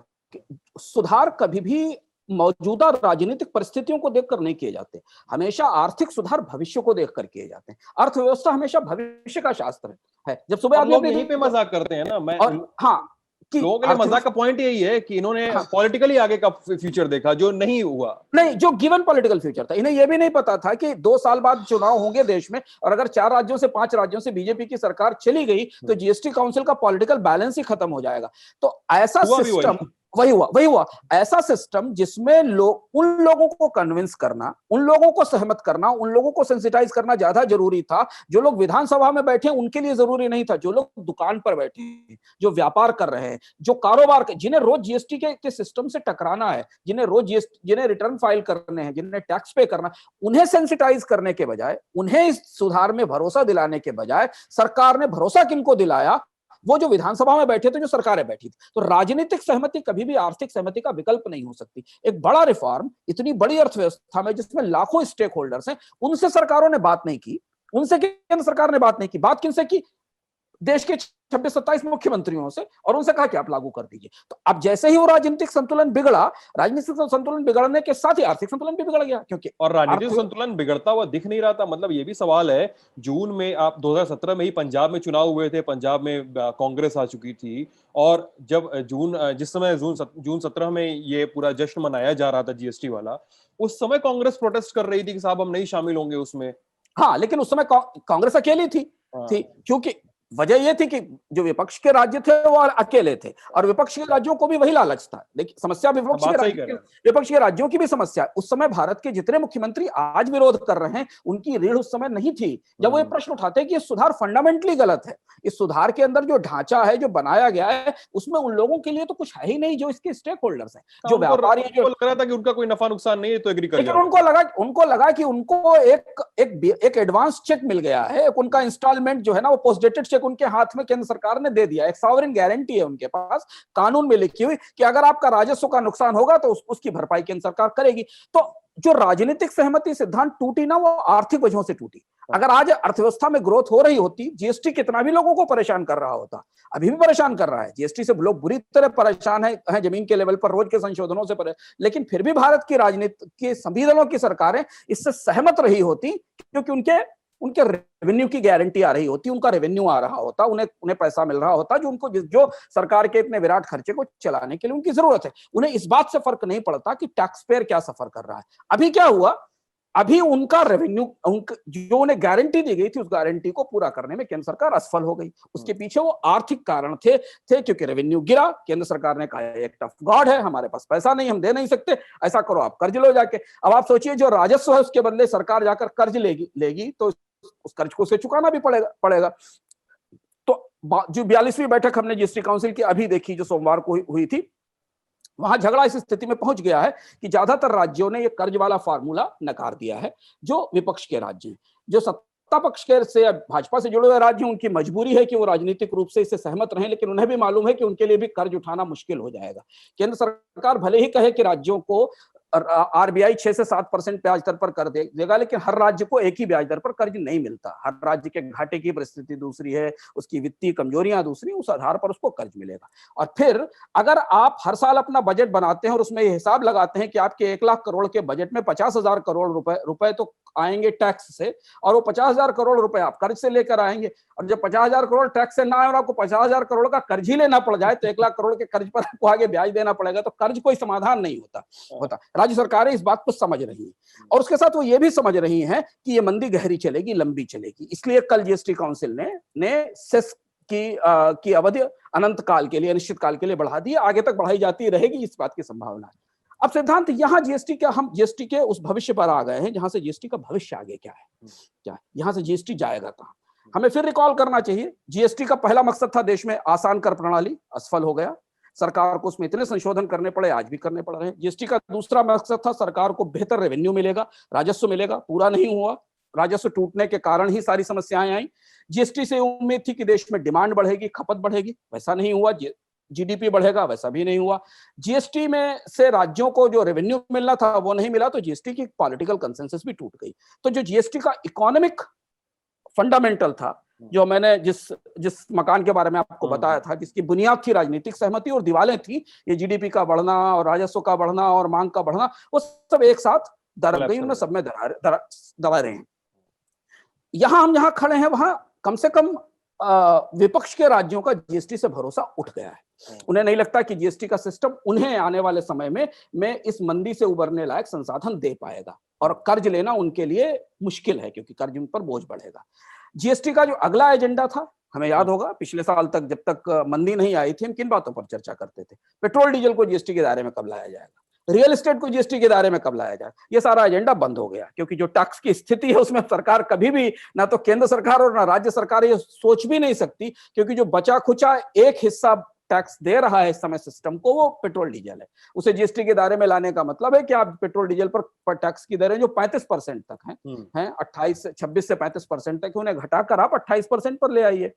सुधार कभी भी मौजूदा राजनीतिक परिस्थितियों को देखकर नहीं किए जाते, हमेशा आर्थिक सुधार भविष्य को देखकर किए जाते हैं। अर्थव्यवस्था हमेशा भविष्य का शास्त्र है। जब सुबह लोग यहीं पे मजाक करते हैं ना, मैं हाँ, लोगों के लिए मजाक का पॉइंट यही है कि इन्होंने पॉलिटिकली आगे का फ्यूचर देखा जो नहीं हुआ, नहीं, जो गिवन पॉलिटिकल फ्यूचर था। इन्हें यह भी नहीं पता था कि 2 साल बाद चुनाव होंगे देश में, और अगर 4 राज्यों से 5 राज्यों से बीजेपी की सरकार चली गई तो जीएसटी काउंसिल का पॉलिटिकल बैलेंस ही खत्म हो जाएगा। तो ऐसा सिस्टम वही हुआ ऐसा सिस्टम जिसमें उन लोगों को कन्विंस करना, उन लोगों को सहमत करना, उन लोगों को सेंसिटाइज करना ज्यादा जरूरी था। जो लोग विधानसभा में बैठे उनके लिए जरूरी नहीं था, जो लोग दुकान पर बैठे हैं, जो व्यापार कर रहे हैं, जो कारोबार, जिन्हें रोज जीएसटी के सिस्टम से टकराना है, जिन्हें रिटर्न फाइल करने हैं, जिन्हें टैक्स पे करना, उन्हें सेंसिटाइज करने के बजाय, उन्हें इस सुधार में भरोसा दिलाने के बजाय सरकार ने भरोसा किनको दिलाया? वो जो विधानसभा में बैठे थे, जो सरकारें बैठी थी। तो राजनीतिक सहमति कभी भी आर्थिक सहमति का विकल्प नहीं हो सकती। एक बड़ा रिफॉर्म इतनी बड़ी अर्थव्यवस्था में जिसमें लाखों स्टेक होल्डर्स हैं, उनसे सरकारों ने बात नहीं की, उनसे केंद्र सरकार ने बात नहीं की। बात किनसे की? देश के 26-27 मुख्यमंत्रियों से, और उनसे कहा कि आप लागू कर दीजिए। तो अब जैसे ही वो राजनीतिक संतुलन बिगड़ा, राजनीतिक संतुलन बिगड़ने के साथ ही आर्थिक संतुलन भी बिगड़ गया, क्योंकि और राजनीतिक संतुलन बिगड़ता हुआ दिख नहीं रहा था। मतलब ये भी सवाल है, जून में आप 2017 में ही पंजाब में चुनाव हुए थे, पंजाब में कांग्रेस आ चुकी थी, और जब जिस समय जून 17 में ये पूरा जश्न मनाया जा रहा था जीएसटी वाला, उस समय कांग्रेस प्रोटेस्ट कर रही थी कि साहब हम नहीं शामिल होंगे उसमें। हाँ, लेकिन उस समय कांग्रेस अकेली थी, क्योंकि वजह यह थी कि जो विपक्ष के राज्य थे वो अकेले थे, और विपक्ष के राज्यों को भी वही लालच था। देखिए, समस्या विपक्ष के राज्यों की भी समस्या। उस समय भारत के जितने मुख्यमंत्री आज विरोध कर रहे हैं, उनकी रीढ़ उस समय नहीं थी जब वो ये प्रश्न उठाते कि ये सुधार फंडामेंटली गलत है। इस सुधार के अंदर जो ढांचा है, जो बनाया गया है, उसमें उन लोगों के लिए तो कुछ है ही नहीं जो इसके स्टेक होल्डर्स हैं, जो व्यापारी, जो लग रहा था कि उनका कोई नफा नुकसान नहीं है तो एग्री कर लेकिन उनको लगा कि उनको एक एडवांस चेक मिल गया है, उनका इंस्टॉलमेंट जो है ना, वो पोस्ट डेटेड चेक उनके हाथ में केंद्र सरकार ने दे दिया। एक सॉवरेन गारंटी है उनके पास, कानून में लिखी हुई, कि अगर आपका राजस्व का नुकसान होगा तो उसकी भरपाई केंद्र सरकार करेगी। तो जो राजनीतिक सहमति सिद्धांत टूटी ना, वो आर्थिक वजहों से टूटी। अगर आज अर्थव्यवस्था में ग्रोथ हो रही होती, जीएसटी कितना भी लोगों को परेशान कर रहा होता, अभी भी परेशान कर रहा है, जीएसटी से लोग बुरी तरह परेशान है जमीन के लेवल पर, रोज के संशोधनों से लेकिन फिर भी भारत की राजनीति के सभी दलों की सरकारें इससे सहमत रही होती, क्योंकि उनके रेवेन्यू की गारंटी आ रही होती, उनका रेवेन्यू आ रहा होता, उन्हें पैसा मिल रहा होता, जो सरकार के इतने विराट खर्चे को चलाने के लिए उनकी जरूरत है। उन्हें इस बात से फर्क नहीं पड़ता कि टैक्स पेयर क्या सफर कर रहा है। अभी क्या हुआ? अभी उनका रेवेन्यू, जो उन्हें गारंटी दी गई थी, उस गारंटी को पूरा करने में केंद्र सरकार असफल हो गई। उसके पीछे वो आर्थिक कारण थे, क्योंकि रेवेन्यू गिरा। केंद्र सरकार ने कहा एक टफ गॉड है, हमारे पास पैसा नहीं, हम दे नहीं सकते, ऐसा करो आप कर्ज लो जाके। अब आप सोचिए, जो राजस्व है उसके बदले सरकार जाकर कर्ज लेगी तो उस कर्ज को उसे चुकाना भी पड़ेगा। तो जो 42वीं बैठक हमने जीएसटी काउंसिल की अभी देखी, जो सोमवार को हुई थी, वहां झगड़ा इस स्थिति में पहुंच गया है कि ज्यादातर राज्यों ने यह कर्ज वाला फार्मूला नकार दिया है। जो विपक्ष के राज्य हैं, जो सत्ता पक्ष के से भाजपा से जुड़े हुए राज्य, उनकी मजबूरी है कि वो राजनीतिक रूप से इससे सहमत रहें, लेकिन उन्हें भी मालूम है कि उनके लिए भी कर्ज उठाना मुश्किल हो जाएगा। केंद्र सरकार भले ही कहे कि राज्यों को आरबीआई 6 से 7% ब्याज दर पर कर देगा, लेकिन हर राज्य को एक ही ब्याज दर पर कर्ज नहीं मिलता। हर राज्य के घाटे की परिस्थिति दूसरी है, उसकी वित्तीय कमजोरियां दूसरी, उस आधार पर उसको कर्ज मिलेगा। और फिर अगर आप हर साल अपना बजट बनाते हैं और उसमें ये हिसाब लगाते हैं कि आपके 1 लाख करोड़ के बजट में 50,000 करोड़ रुपए तो आएंगे टैक्स से, और वो 50,000 करोड़ रुपए आप कर्ज से लेकर आएंगे, और जब 50,000 करोड़ टैक्स से ना आए और आपको 50,000 करोड़ का कर्ज ही लेना पड़ जाए, तो 1 लाख करोड़ के कर्ज पर आपको आगे ब्याज देना पड़ेगा। तो कर्ज कोई समाधान नहीं होता। राज्य सरकारें इस बात को समझ रही हैं, और उसके साथ वो ये भी समझ रही हैं कि ये मंदी गहरी चलेगी, लंबी चलेगी। इसलिए कल जीएसटी काउंसिल ने सेस की अवधि अनंत काल के लिए, अनिश्चित काल के लिए बढ़ा दी। आगे तक बढ़ाई जाती रहेगी, इस बात की संभावना है। अब सिद्धांत यहां हम जीएसटी के उस भविष्य पर आ गए हैं, जहां से जीएसटी का भविष्य आगे क्या है, यहां से जीएसटी जाएगा कहां। हमें फिर रिकॉल करना चाहिए, जीएसटी का पहला मकसद था देश में आसान कर प्रणाली, असफल हो गया। सरकार को उसमें इतने संशोधन करने पड़े, आज भी करने पड़ रहे हैं। जीएसटी का दूसरा मकसद था सरकार को बेहतर रेवेन्यू मिलेगा, राजस्व मिलेगा, पूरा नहीं हुआ। राजस्व टूटने के कारण ही सारी समस्याएं आई। जीएसटी से उम्मीद थी कि देश में डिमांड बढ़ेगी, खपत बढ़ेगी, वैसा नहीं हुआ। जीडीपी बढ़ेगा, वैसा भी नहीं हुआ। जीएसटी में से राज्यों को जो रेवेन्यू मिलना था वो नहीं मिला, तो जीएसटी की पॉलिटिकल कंसेंसस भी टूट गई। तो जो जीएसटी का इकोनॉमिक फंडामेंटल था, जो मैंने जिस मकान के बारे में आपको बताया था, जिसकी बुनियाद थी राजनीतिक सहमति और दीवारें थी ये जीडीपी का बढ़ना और राजस्व का बढ़ना और मांग का बढ़ना, वो सब एक साथ दरक गई, उनमें सब में दरारें हैं। हम जहां खड़े हैं वहां कम से कम विपक्ष के राज्यों का जीएसटी से भरोसा उठ गया है। उन्हें नहीं लगता कि जीएसटी का सिस्टम उन्हें आने वाले समय में इस मंदी से उबरने लायक संसाधन दे पाएगा, और कर्ज लेना उनके लिए मुश्किल है, क्योंकि कर्ज उन पर बोझ बढ़ेगा। जीएसटी का जो अगला एजेंडा था, हमें याद होगा पिछले साल तक जब तक मंदी नहीं आई थी, हम किन बातों पर चर्चा करते थे? पेट्रोल डीजल को जीएसटी के दायरे में कब लाया जाएगा, रियल एस्टेट को जीएसटी के दायरे में कब लाया जाए। ये सारा एजेंडा बंद हो गया, क्योंकि जो टैक्स की स्थिति है उसमें सरकार कभी भी, ना तो केंद्र सरकार और ना राज्य सरकार ये सोच भी नहीं सकती, क्योंकि जो बचा खुचा एक हिस्सा टैक्स दे रहा है इस समय सिस्टम को, वो पेट्रोल डीजल है। उसे जीएसटी के दायरे में लाने का मतलब है कि आप पेट्रोल डीजल पर टैक्स की दरें जो 35% तक हैं 26 से 35% तक, उन्हें घटाकर आप 28% पर ले आइए।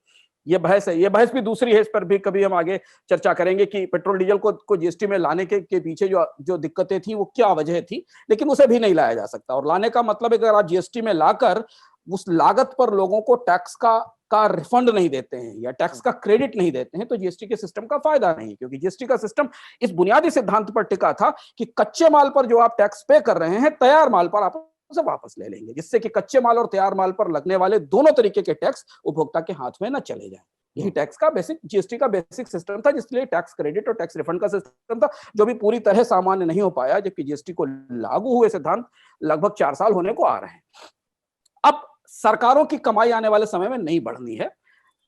ये बहस है, ये बहस भी दूसरी है, इस पर भी कभी हम आगे चर्चा करेंगे कि पेट्रोल डीजल को जीएसटी में लाने के पीछे जो दिक्कतें थी वो क्या वजह थी, लेकिन उसे भी नहीं लाया जा सकता। और लाने का मतलब है कि अगर आप जीएसटी में लाकर उस लागत पर लोगों को टैक्स का रिफंड नहीं देते हैं या टैक्स का क्रेडिट नहीं देते हैं, तो जीएसटी के सिस्टम का फायदा नहीं, क्योंकि जीएसटी का सिस्टम इस बुनियादी सिद्धांत पर टिका था कि कच्चे माल पर जो आप टैक्स पे कर रहे हैं, तैयार माल पर आप उसे वापस ले लेंगे, जिससे कि कच्चे माल और तैयार माल पर लगने वाले दोनों तरीके के टैक्स उपभोक्ता के हाथ में न चले जाएं। यही टैक्स का बेसिक, जीएसटी का बेसिक सिस्टम था, जिसलिए टैक्स क्रेडिट और टैक्स रिफंड का सिस्टम था, जो भी पूरी तरह सामान्य नहीं हो पाया, जबकि जीएसटी को लागू हुए सिद्धांत लगभग 4 साल होने को आ रहे हैं। अब सरकारों की कमाई आने वाले समय में नहीं बढ़नी है,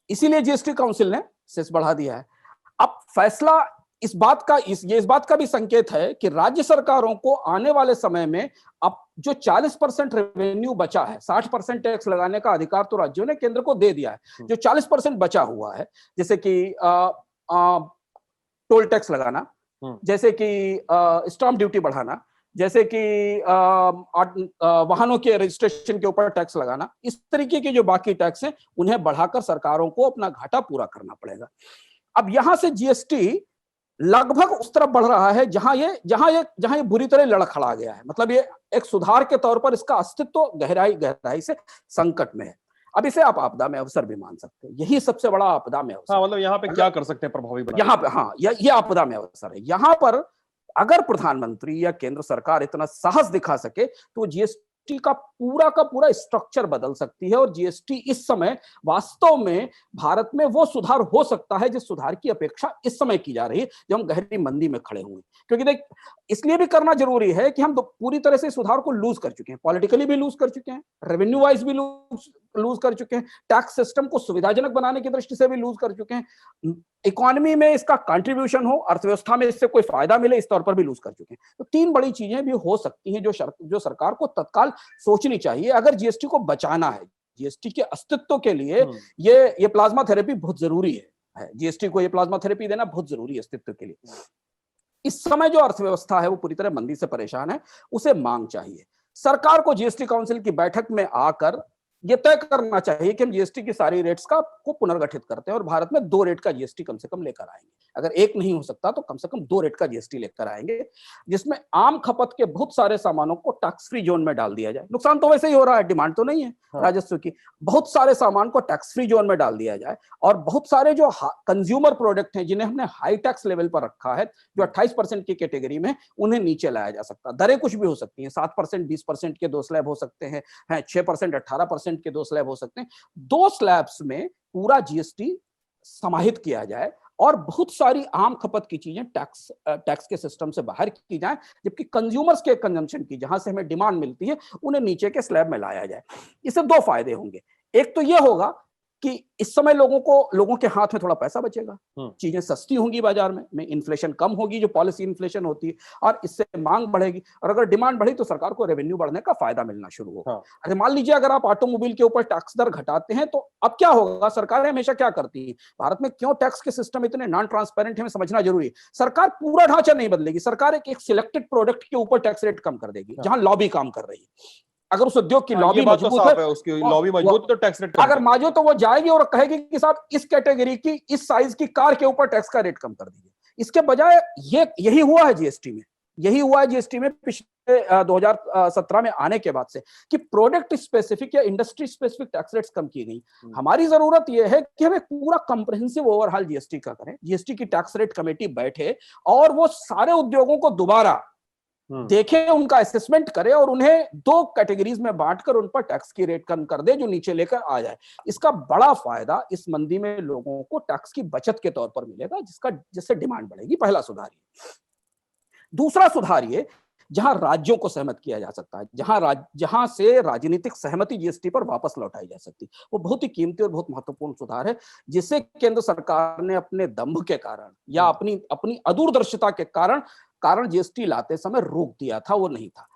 इसीलिए जीएसटी काउंसिल ने सेस बढ़ा दिया है। अब फैसला इस बात का भी संकेत है कि राज्य सरकारों को आने वाले समय में अब जो 40% रेवेन्यू बचा है, 60% टैक्स लगाने का अधिकार तो राज्यों ने केंद्र को दे दिया है। जो 40% बचा हुआ है, जैसे कि टोल टैक्स लगाना, जैसे कि स्टाम्प ड्यूटी बढ़ाना, जैसे कि वाहनों के रजिस्ट्रेशन के ऊपर टैक्स लगाना, इस तरीके के जो बाकी टैक्स हैं उन्हें बढ़ाकर सरकारों को अपना घाटा पूरा करना पड़ेगा। अब यहां से जीएसटी लगभग उस तरफ बढ़ रहा है जहां ये बुरी तरह लड़खड़ा गया है। मतलब ये एक सुधार के तौर पर इसका अस्तित्व गहराई से संकट में है। अब इसे आप आपदा में अवसर भी मान सकते हैं, यही सबसे बड़ा आपदा में अवसर। मतलब यहाँ पे क्या कर सकते हैं प्रभावी बनाने? यहाँ पे ये आपदा में अवसर है। यहाँ पर अगर प्रधानमंत्री या केंद्र सरकार इतना साहस दिखा सके तो जीएसटी का पूरा स्ट्रक्चर बदल सकती है, और जीएसटी इस समय वास्तव में भारत में वो सुधार हो सकता है जिस सुधार की अपेक्षा इस समय की जा रही है, जब हम गहरी मंदी में खड़े हुए। क्योंकि देख, इसलिए भी करना जरूरी है कि हम पूरी तरह से सुधार को लूज कर चुके हैं, पॉलिटिकली भी लूज कर चुके हैं, रेवेन्यू वाइज भी लूज कर चुके हैं, टैक्स सिस्टम को सुविधाजनक बनाने की दृष्टि से भी लूज कर चुके हैं, इकोनॉमी में इसका कंट्रीब्यूशन हो, अर्थव्यवस्था में इससे कोई फायदा मिले, इस तौर पर भी लूज कर चुके हैं। तो 3 बड़ी चीजें भी हो सकती हैं जो सरकार को तत्काल सोचनी चाहिए अगर जीएसटी को बचाना है, जीएसटी के अस्तित्व के लिए ये प्लाज्मा थेरेपी बहुत जरूरी है। जीएसटी को ये प्लाज्मा थेरेपी देना बहुत जरूरी है अस्तित्व के लिए। इस समय जो अर्थव्यवस्था है वो पूरी तरह मंदी से परेशान है, उसे मांग चाहिए। सरकार को जीएसटी काउंसिल की बैठक में आकर ये तय करना चाहिए कि हम जीएसटी की सारी रेट्स को पुनर्गठित करते हैं और भारत में 2 रेट का जीएसटी कम से कम लेकर आएंगे। अगर एक नहीं हो सकता तो कम से कम 2 रेट का जीएसटी लेकर आएंगे, जिसमें आम खपत के बहुत सारे सामानों को टैक्स फ्री जोन में डाल दिया जाए। नुकसान तो वैसे ही हो रहा है, डिमांड तो नहीं है राजस्व की। बहुत सारे सामान को टैक्स फ्री जोन में डाल दिया जाए और बहुत सारे जो कंज्यूमर प्रोडक्ट हैं जिन्हें हमने हाई टैक्स लेवल पर रखा है, जो 28% की कैटेगरी में, उन्हें नीचे लाया जा सकता है। दरें कुछ भी हो सकती हैं, 7%, 20% के 2 स्लैब हो सकते हैं, 6%, 18% के 2 स्लैब हो सकते हैं। 2 स्लैब्स में पूरा जीएसटी समाहित किया जाए और बहुत सारी आम खपत की चीजें टैक्स के सिस्टम से बाहर की जाए, जबकि कंज्यूमर्स के कंजम्पशन की, जहां से हमें डिमांड मिलती है, उन्हें नीचे के स्लैब में लाया जाए। इससे 2 फायदे होंगे। एक तो यह होगा कि इस समय लोगों के हाथ में थोड़ा पैसा बचेगा, चीजें सस्ती होंगी बाजार में इन्फ्लेशन कम होगी, जो पॉलिसी इन्फ्लेशन होती है, और इससे मांग बढ़ेगी। और अगर डिमांड बढ़ी तो सरकार को रेवेन्यू बढ़ने का फायदा मिलना शुरू होगा। अरे मान लीजिए अगर आप ऑटोमोबाइल के ऊपर टैक्स दर घटाते हैं तो अब क्या होगा? सरकारें हमेशा क्या करती है, भारत में क्यों टैक्स के सिस्टम इतने नॉन ट्रांसपेरेंट है, हमें समझना जरूरी है। सरकार पूरा ढांचा नहीं बदलेगी, सरकार एक सिलेक्टेड प्रोडक्ट के ऊपर टैक्स रेट कम कर देगी जहां लॉबी काम कर रही है। अगर उस उद्योग की लॉबी मजबूत है, उसकी लॉबी मजबूत, तो टैक्स रेट अगर मौजूद तो वो जाएगी और कहेगी कि साहब इस कैटेगरी की, इस साइज की कार के ऊपर टैक्स का रेट कम कर दीजिए। इसके बजाय यही हुआ है जीएसटी में, पिछले 2017 में आने के बाद से, कि प्रोडक्ट स्पेसिफिक या इंडस्ट्री स्पेसिफिक टैक्स रेट्स कम की गई। हमारी जरूरत यह है कि हम एक पूरा कंप्रिहेंसिव ओवरहाल जीएसटी का करें, जीएसटी की टैक्स रेट कमेटी बैठे और वो सारे उद्योगों को दोबारा देखे, उनका असेसमेंट करे और उन्हें 2 कैटेगरीज में बांटकर उन पर टैक्स की रेट कम कर दे, जो नीचे लेकर आ जाए। इसका बड़ा फायदा इस मंदी में लोगों को टैक्स की बचत के तौर पर मिलेगा, जिससे डिमांड बढ़ेगी। पहला सुधार ये। दूसरा सुधार ये, जहां राज्यों को सहमत किया जा सकता है, जहां से राजनीतिक सहमति जीएसटी पर वापस लौटाई जा सकती, वो बहुत ही कीमती और बहुत महत्वपूर्ण सुधार है, जिसे केंद्र सरकार ने अपने दंभ के कारण या अपनी अदूरदर्शिता के कारण जीएसटी लाते समय रोक दिया था, वो नहीं था।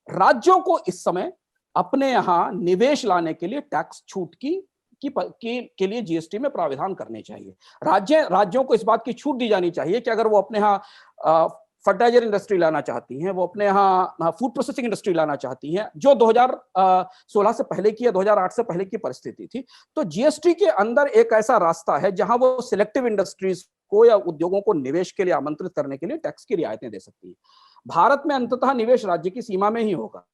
राज्यों को इस समय अपने यहां निवेश लाने के लिए टैक्स छूट के लिए जीएसटी में प्राविधान करने चाहिए। राज्यों को इस बात की छूट दी जानी चाहिए कि अगर वो अपने यहाँ फर्टिलाइजर इंडस्ट्री लाना चाहती हैं, वो अपने यहाँ फूड प्रोसेसिंग इंडस्ट्री लाना चाहती हैं, जो 2016 से पहले की या 2008 से पहले की परिस्थिति थी, तो जीएसटी के अंदर एक ऐसा रास्ता है जहां वो सिलेक्टिव इंडस्ट्रीज को या उद्योगों को निवेश के लिए आमंत्रित करने के लिए टैक्स की रियायतें दे सकती है। भारत में अंततः निवेश राज्य की सीमा में ही होगा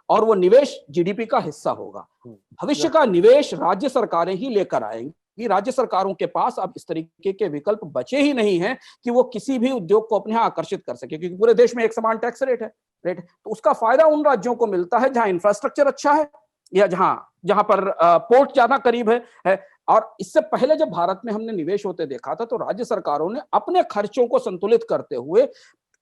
और वो निवेश जीडीपी का हिस्सा होगा। भविष्य का निवेश राज्य सरकारें ही लेकर आएंगी। राज्य सरकारों के पास अब इस तरीके के विकल्प बचे ही नहीं है कि वो किसी भी उद्योग को अपने यहाँ आकर्षित कर सके, क्योंकि पूरे देश में एक समान टैक्स रेट है। तो उसका फायदा उन राज्यों को मिलता है जहां इंफ्रास्ट्रक्चर अच्छा है या जहां पर पोर्ट ज्यादा करीब है। और इससे पहले जब भारत में हमने निवेश होते देखा था, तो राज्य सरकारों ने अपने खर्चों को संतुलित करते हुए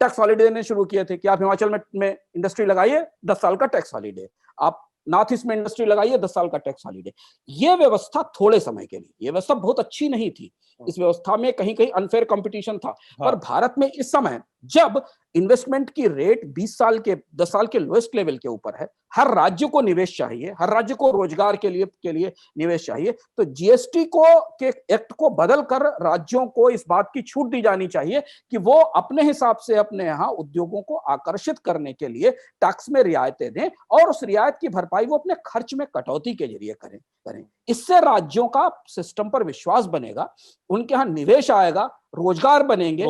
टैक्स हॉलीडे देने शुरू किए थे कि आप हिमाचल में इंडस्ट्री लगाइए, 10 साल का टैक्स हॉलीडे, आप नॉर्थ ईस्ट में इंडस्ट्री लगाइए, 10 साल का टैक्स हॉलीडे। ये व्यवस्था थोड़े समय के लिए, ये व्यवस्था बहुत अच्छी नहीं थी। इस व्यवस्था में कहीं कहीं अनफेयर कंपटीशन था। पर भारत में इस समय जब इन्वेस्टमेंट की रेट 10 साल के लोएस्ट लेवल के ऊपर है, हर राज्य को निवेश चाहिए, हर राज्य को रोजगार के लिए निवेश चाहिए, तो जीएसटी के एक्ट को बदलकर राज्यों को इस बात की छूट दी जानी चाहिए कि वो अपने हिसाब से अपने यहाँ उद्योगों को आकर्षित करने के लिए टैक्स में रियायतें दें और उस रियायत की भरपाई वो अपने खर्च में कटौती के जरिए करें। इससे राज्यों का सिस्टम पर विश्वास बनेगा, उनके यहाँ निवेश आएगा, रोजगार बनेंगे,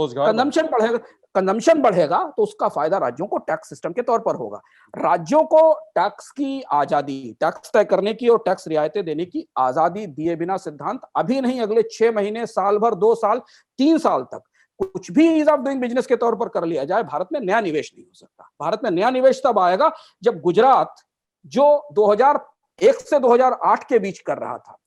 कंजम्पशन बढ़ेगा, तो उसका फायदा राज्यों को टैक्स सिस्टम के तौर पर होगा। राज्यों को टैक्स की आजादी, टैक्स तय करने की और टैक्स रियायतें देने की आजादी दिए बिना सिद्धांत अभी नहीं, अगले 6 महीने, साल भर, 2 साल, 3 साल तक कुछ भी ईज ऑफ डूइंग बिजनेस के तौर पर कर लिया जाए, भारत में नया निवेश नहीं हो सकता। भारत में नया निवेश तब आएगा जब गुजरात, जो 2001 से 2008 के बीच कर रहा था,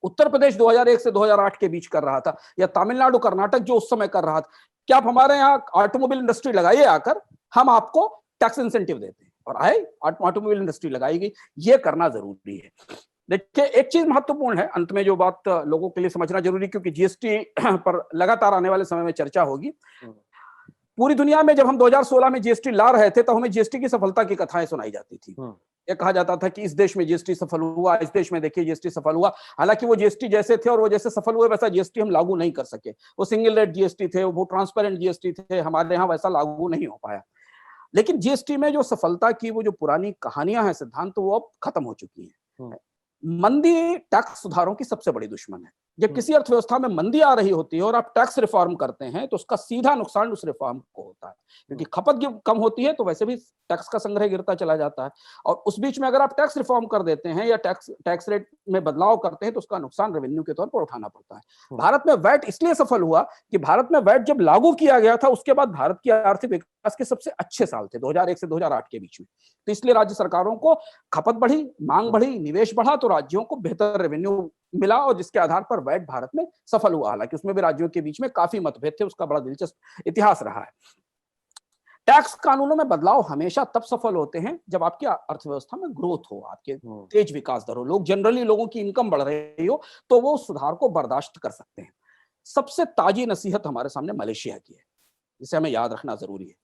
उत्तर प्रदेश 2001 से 2008 के बीच कर रहा था, या तमिलनाडु, कर्नाटक जो उस समय कर रहा था, क्या आप हमारे यहाँ ऑटोमोबाइल इंडस्ट्री लगाइए आकर, हम आपको टैक्स इंसेंटिव देते हैं, और आए ऑटोमोबाइल इंडस्ट्री लगाई गई। ये करना जरूरी है। देखिए, एक चीज महत्वपूर्ण है, अंत में जो बात लोगों के लिए समझना जरूरी, क्योंकि जीएसटी पर लगातार आने वाले समय में चर्चा होगी। पूरी दुनिया में जब हम 2016 में जीएसटी ला रहे थे, तो हमें जीएसटी की सफलता की कथाएं सुनाई जाती थी। ये कहा जाता था कि इस देश में जीएसटी सफल हुआ, इस देश में देखिए जीएसटी सफल हुआ। हालांकि वो जीएसटी जैसे थे और वो जैसे सफल हुए वैसा जीएसटी हम लागू नहीं कर सके। वो सिंगल रेट जीएसटी थे, वो ट्रांसपेरेंट जीएसटी थे, हमारे यहाँ वैसा लागू नहीं हो पाया। लेकिन जीएसटी में जो सफलता की वो जो पुरानी कहानियां हैं सिद्धांत, तो वो अब खत्म हो चुकी हैं। मंदी टैक्स सुधारों की सबसे बड़ी दुश्मन है। जब किसी अर्थव्यवस्था में मंदी आ रही होती है और आप टैक्स रिफॉर्म करते हैं तो उसका सीधा नुकसान उस रिफॉर्म को होता है, क्योंकि खपत कम होती है तो वैसे भी टैक्स का संग्रह गिरता चला जाता है। और उस बीच में अगर आप टैक्स रिफॉर्म कर देते हैं या टैक्स रेट में बदलाव करते हैं तो उसका नुकसान रेवेन्यू के तौर पर उठाना पड़ता है। भारत में वैट इसलिए सफल हुआ कि भारत में वैट जब लागू किया गया था उसके बाद भारत की आर्थिक विकास के सबसे अच्छे साल थे 2001 से 2008 के बीच में। तो इसलिए राज्य सरकारों को खपत बढ़ी, मांग बढ़ी, निवेश बढ़ा, तो राज्यों को बेहतर रेवेन्यू मिला और जिसके आधार पर वैट भारत में सफल हुआ। हालांकि उसमें भी राज्यों के बीच में काफी मतभेद थे, उसका बड़ा दिलचस्प इतिहास रहा है। टैक्स कानूनों में बदलाव हमेशा तब सफल होते हैं जब आपकी अर्थव्यवस्था में ग्रोथ हो, आपके तेज विकास दर हो, लोगों की इनकम बढ़ रही हो, तो वो सुधार को बर्दाश्त कर सकते हैं। सबसे ताजी नसीहत हमारे सामने मलेशिया की है, जिसे हमें याद रखना जरूरी है।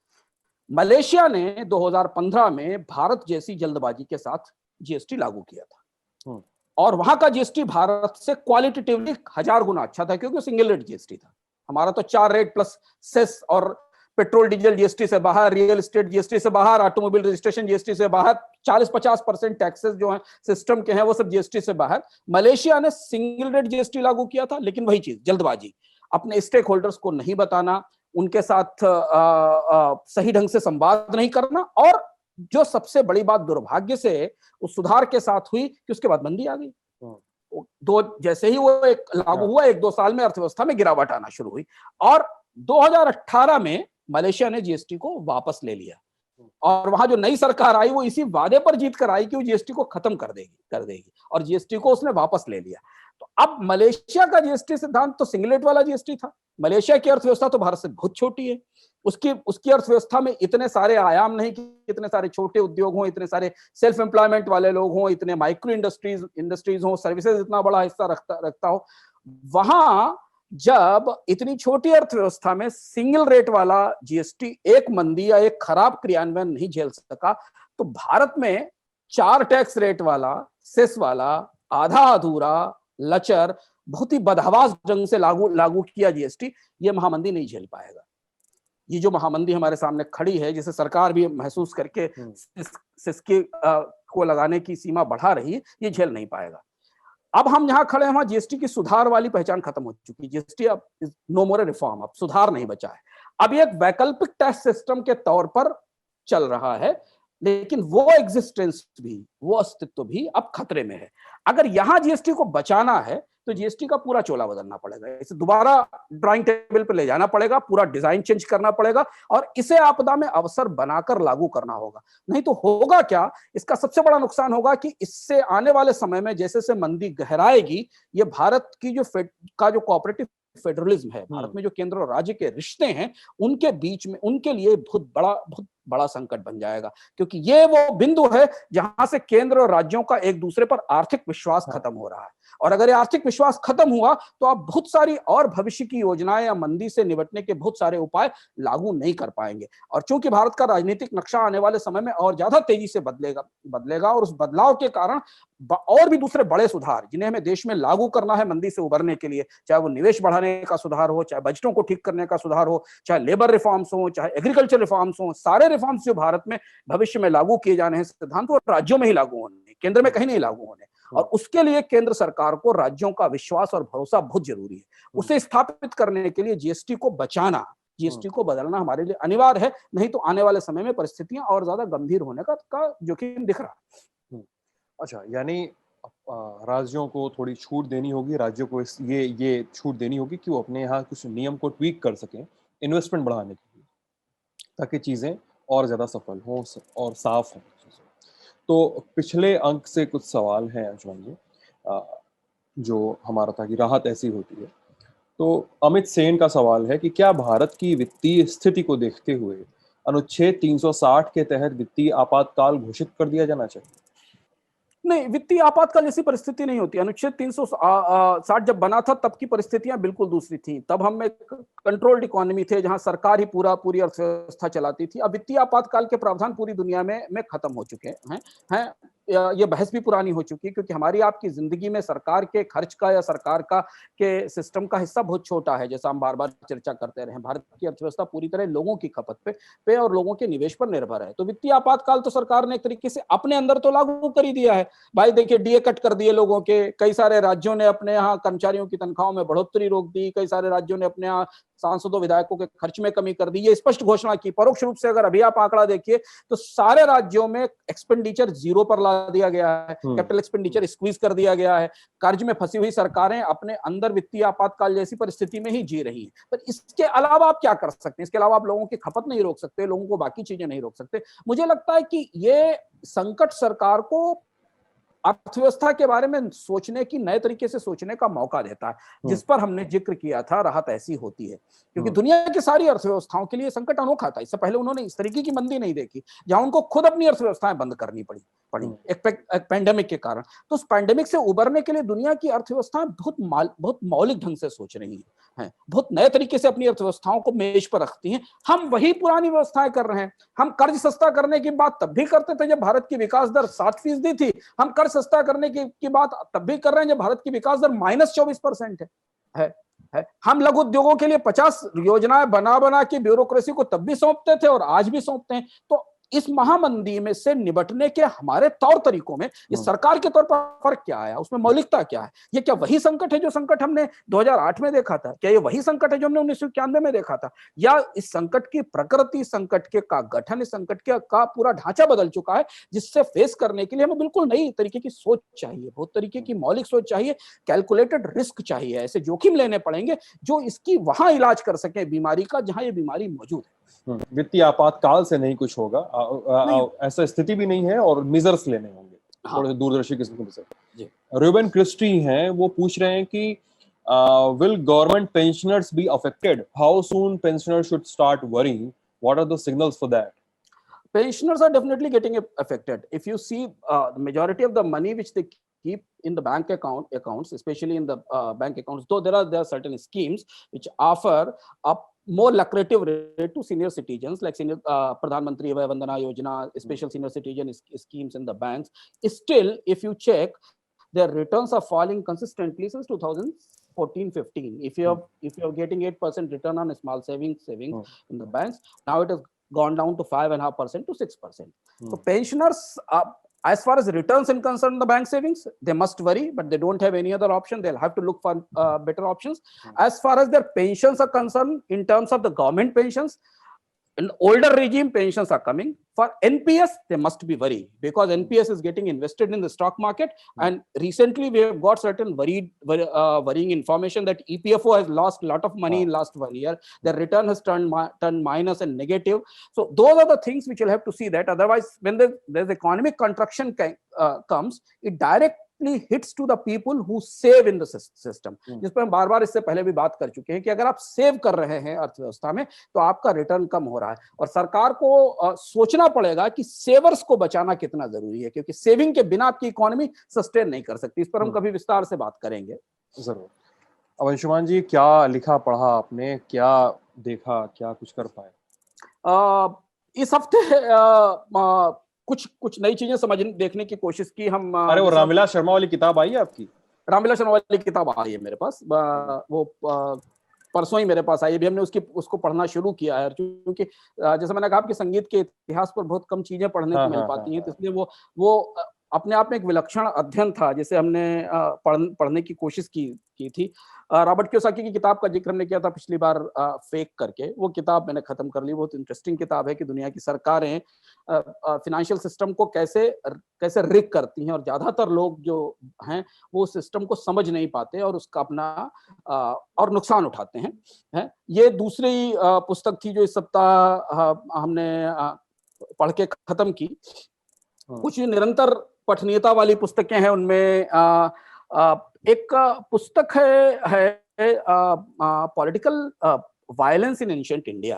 मलेशिया ने 2015 में भारत जैसी जल्दबाजी के साथ जीएसटी लागू किया था और वहां का जीएसटी भारत से क्वालिटेटिवली 1000 गुना अच्छा था, क्योंकि सिंगल रेट जीएसटी था। हमारा तो 4 रेट प्लस सेस और पेट्रोल डीजल जीएसटी से बाहर, रियल एस्टेट जीएसटी से बाहर, ऑटोमोबाइल रजिस्ट्रेशन जीएसटी से बाहर, 40-50% टैक्सेस जो है सिस्टम के हैं वो सब जीएसटी से बाहर। मलेशिया ने सिंगल रेट जीएसटी लागू किया था, लेकिन वही चीज जल्दबाजी, अपने स्टेक होल्डर्स को नहीं बताना, उनके साथ सही ढंग से संवाद नहीं करना, और जो सबसे बड़ी बात दुर्भाग्य से उस सुधार के साथ हुई कि उसके बाद मंदी आ गई। जैसे ही वो एक लागू हुआ 1-2 साल में अर्थव्यवस्था में गिरावट आना शुरू हुई और 2018 में मलेशिया ने जीएसटी को वापस ले लिया। और वहां जो नई सरकार आई वो इसी वादे पर जीत कर आई कि वो जीएसटी को खत्म कर देगी और जीएसटी को उसने वापस ले लिया। तो अब मलेशिया का जीएसटी सिद्धांत तो सिंगल रेट वाला जीएसटी था। मलेशिया की अर्थव्यवस्था तो भारत से बहुत छोटी है, उसकी अर्थव्यवस्था में इतने सारे आयाम नहीं कि इतने सारे छोटे उद्योग हों, इतने सारे सेल्फ एम्प्लॉयमेंट वाले लोग हों, इतने माइक्रो इंडस्ट्रीज हों, सर्विसेज इतना बड़ा हिस्सा रखता हो। वहां जब इतनी छोटी अर्थव्यवस्था में सिंगल रेट वाला जीएसटी एक मंदी या एक खराब क्रियान्वयन नहीं झेल सका, तो भारत में 4 टैक्स रेट वाला, सेस वाला, आधा अधूरा, लचर, बहुत ही बदहवास ढंग से लागू किया जीएसटी, ये महामंदी नहीं झेल पाएगा। ये जो महामंदी हमारे सामने खड़ी है, जिसे सरकार भी महसूस करके सिसके को लगाने की सीमा बढ़ा रही है, ये झेल नहीं पाएगा। अब हम जहां खड़े हैं वहां जीएसटी की सुधार वाली पहचान खत्म हो चुकी है। जीएसटी अब नो मोर रिफॉर्म, अब सुधार नहीं बचा है। अब ये एक वैकल्पिक टैक्स सिस्टम के तौर पर चल रहा है, लेकिन वो एग्जिस्टेंस भी, वो अस्तित्व भी अब खतरे में है। अगर यहां जीएसटी को बचाना है तो जीएसटी का पूरा चोला बदलना पड़ेगा, इसे दोबारा ड्राइंग टेबल पर ले जाना पड़ेगा, पूरा डिजाइन चेंज करना पड़ेगा और इसे आपदा में अवसर बनाकर लागू करना होगा। नहीं तो होगा क्या, इसका सबसे बड़ा नुकसान होगा कि इससे आने वाले समय में जैसे से मंदी गहराएगी, ये भारत की जो कोऑपरेटिव फेडरलिज्म है, भारत में जो केंद्र और राज्य के रिश्ते हैं, उनके बीच में उनके लिए बहुत बड़ा संकट बन जाएगा, क्योंकि ये वो बिंदु है जहां से केंद्र और राज्यों का एक दूसरे पर आर्थिक विश्वास खत्म हो रहा है। और अगर ये आर्थिक विश्वास खत्म हुआ तो आप बहुत सारी और भविष्य की योजनाएं या मंदी से निपटने के बहुत सारे उपाय लागू नहीं कर पाएंगे। और चूंकि भारत का राजनीतिक नक्शा आने वाले समय में और ज्यादा तेजी से बदलेगा और उस बदलाव के कारण और भी दूसरे बड़े सुधार जिन्हें हमें देश में लागू करना है मंदी से उबरने के लिए, चाहे वो निवेश बढ़ाने का सुधार हो, चाहे बजटों को ठीक करने का सुधार हो, चाहे लेबर रिफॉर्म्स हो, चाहे एग्रीकल्चर रिफॉर्म्स हो, सारे रिफॉर्म्स जो भारत में भविष्य में लागू किए जाने हैं सिद्धांत, वो राज्यों में ही लागू होने, केंद्र में कहीं नहीं लागू होने। और उसके लिए केंद्र सरकार को राज्यों का विश्वास और भरोसा बहुत जरूरी है। उसे स्थापित करने के लिए जीएसटी को बचाना, जीएसटी को बदलना हमारे लिए अनिवार्य है, नहीं तो आने वाले समय में परिस्थितियां और ज्यादा गंभीर होने का जोखिम दिख रहा है। अच्छा, यानी राज्यों को थोड़ी छूट देनी होगी, राज्यों को ये छूट देनी होगी कि वो अपने यहाँ कुछ नियम को ट्वीक कर सकें इन्वेस्टमेंट बढ़ाने के लिए, ताकि चीज़ें और ज़्यादा सफल हों और साफ हों। तो पिछले अंक से कुछ सवाल हैं अंशुमान जी, जो हमारा था कि राहत ऐसी होती है। तो अमित सेन का सवाल है कि क्या भारत की वित्तीय स्थिति को देखते हुए अनुच्छेद 360 के तहत वित्तीय आपातकाल घोषित कर दिया जाना चाहिए? नहीं, वित्तीय आपातकाल जैसी परिस्थिति नहीं होती। अनुच्छेद 360 जब बना था तब की परिस्थितियां बिल्कुल दूसरी थी। तब हम एक कंट्रोल्ड इकोनॉमी थे जहां सरकार ही पूरी अर्थव्यवस्था चलाती थी। अब वित्तीय आपातकाल के प्रावधान पूरी दुनिया में खत्म हो चुके हैं। ये बहस भी पुरानी हो चुकी है, क्योंकि हमारी आपकी जिंदगी में सरकार के खर्च का या सरकार का के सिस्टम का हिस्सा बहुत छोटा है। जैसा हम बार बार चर्चा करते रहे, भारत की अर्थव्यवस्था पूरी तरह लोगों की खपत पे और लोगों के निवेश पर निर्भर है। तो वित्तीय आपातकाल तो सरकार ने एक तरीके से अपने अंदर तो लागू कर ही दिया है। भाई देखिए, डीए कट कर दिए लोगों के, कई सारे राज्यों ने अपने यहाँ कर्मचारियों की तनख्वाहों में बढ़ोतरी रोक दी, कई सारे राज्यों ने अपने यहाँ सांसदों विधायकों के खर्च में कमी कर दी, ये स्पष्ट घोषणा की। परोक्ष रूप से अगर अभी आप आंकड़ा देखिए तो सारे राज्यों में एक्सपेंडिचर जीरो पर ला दिया गया है, कैपिटल एक्सपेंडिचर स्क्वीज कर दिया गया है। कर्ज में फंसी हुई सरकारें अपने अंदर वित्तीय आपातकाल जैसी परिस्थिति में ही जी रही हैं। पर इसके अलावा आप क्या कर सकते हैं? इसके अलावा आप लोगों की खपत नहीं रोक सकते, लोगों को बाकी चीजें नहीं रोक सकते। मुझे लगता है कि ये संकट सरकार को अर्थव्यवस्था के बारे में सोचने की, नए तरीके से सोचने का मौका देता है, जिस पर हमने जिक्र किया था, राहत ऐसी होती है। क्योंकि दुनिया की सारी अर्थव्यवस्थाओं के लिए संकट अनोखा था। इससे पहले उन्होंने इस तरीके की मंदी नहीं देखी, जहां उनको खुद अपनी अर्थव्यवस्थाएं बंद करनी पड़ी एक पैंडेमिक के कारण। तो उस पैंडेमिक से उबरने के लिए दुनिया की अर्थव्यवस्थाएं बहुत मौलिक ढंग से सोच रही हैं, बहुत नए तरीके से अपनी अर्थव्यवस्थाओं को मेज पर रखती हैं। हम वही पुरानी व्यवस्थाएं कर रहे हैं। हम कर्ज सस्ता करने की बात तब भी करते थे जब भारत की विकास दर 7% थी। हम कर्ज सस्ता करने की बात तब भी कर रहे हैं जब भारत की विकास दर -24% है। हम लघु उद्योगों के लिए 50 योजनाएं बना के ब्यूरोक्रेसी को तब भी सौंपते थे और आज भी सौंपते हैं। तो इस महामंदी में से निपटने के हमारे तौर तरीकों में इस सरकार के तौर पर फर्क क्या आया? उसमें मौलिकता क्या है? ये क्या वही संकट है जो संकट हमने 2008 में देखा था? क्या ये वही संकट है जो हमने 1991 में देखा था? या इस संकट की प्रकृति, संकट के का गठन, इस संकट के का पूरा ढांचा बदल चुका है, जिससे फेस करने के लिए हमें बिल्कुल नई तरीके की सोच चाहिए, बहुत तरीके की मौलिक सोच चाहिए, कैलकुलेटेड रिस्क चाहिए। ऐसे जोखिम लेने पड़ेंगे जो इसकी वहां इलाज कर सके बीमारी का, जहां ये बीमारी मौजूद है। वित्तीय आपातकाल से नहीं कुछ होगा, ऐसा स्थिति भी नहीं है, और मेजर्स लेने होंगे थोड़े दूरदर्शी किस्म से। रूबेन क्रिस्टी हैं, वो पूछ रहे हैं कि will government pensioners be affected? How soon pensioners should start worrying? What are the signals for that? Pensioners are definitely getting affected. If you see the majority of the money which they keep in the bank accounts, especially in the bank accounts, though there are certain schemes which offer a more lucrative rate to senior citizens, like senior Pradhan Mantri Vay Vandana Yojana, special senior citizen schemes in the banks. Still, if you check, their returns are falling consistently since 2014-15. If you're getting 8% return on small savings in the banks, now it has gone down to 5.5% to 6%. So pensioners, as far as returns are concerned, the bank savings, they must worry, but they don't have any other option. They'll have to look for better options. As far as their pensions are concerned, in terms of the government pensions, in older regime, pensions are coming. For NPS, they must be worried, because NPS is getting invested in the stock market. And recently, we have got certain worrying information that EPFO has lost a lot of money in last 1 year. Their return has turned minus and negative. So those are the things which you'll have to see that. Otherwise, when there's economic contraction comes, it directly hits to the people who save in the system. जिस पर हम बार बार इससे पहले भी बात कर चुके हैं कि अगर आप सेव कर रहे हैं अर्थव्यवस्था में, तो आपका रिटर्न कम हो रहा है। और सरकार को सोचना पड़ेगा कि सेवर्स को बचाना कितना जरूरी है, क्योंकि सेविंग के बिना आपकी इकोनॉमी सस्टेन नहीं कर सकती। इस पर हम कभी विस्तार से बात करेंगे जरूर। अब अंशुमान जी, क्या लिखा पढ़ा आपने, क्या देखा, क्या कुछ कर पाए इस हफ्ते? कुछ नई चीजें समझने देखने की कोशिश की हम। अरे वो रामविलास शर्मा वाली किताब आई है आपकी? रामविलास शर्मा वाली किताब आई है मेरे पास, वो परसों ही मेरे पास आई है। अभी हमने उसको पढ़ना शुरू किया है, क्योंकि जैसे मैंने कहा कि संगीत के इतिहास पर बहुत कम चीजें पढ़ने को मिल पाती हैं, तो इसलिए वो अपने आप में एक विलक्षण अध्ययन था, जिसे हमने पढ़ने की कोशिश की थी। रॉबर्ट कियोसाकी की किताब का जिक्र हमने किया था पिछली बार, फेक करके। वो किताब मैंने खत्म कर ली। बहुत इंटरेस्टिंग किताब है कि दुनिया की सरकारें फिनेंशियल सिस्टम को कैसे रिग करती हैं, और ज्यादातर लोग जो हैं वो सिस्टम को समझ नहीं पाते और उसका अपना और नुकसान उठाते हैं। ये दूसरी पुस्तक थी जो इस सप्ताह हमने पढ़ के खत्म की। कुछ निरंतर पठनीयता वाली पुस्तकें हैं, उनमें एक पुस्तक है political violence in ancient India.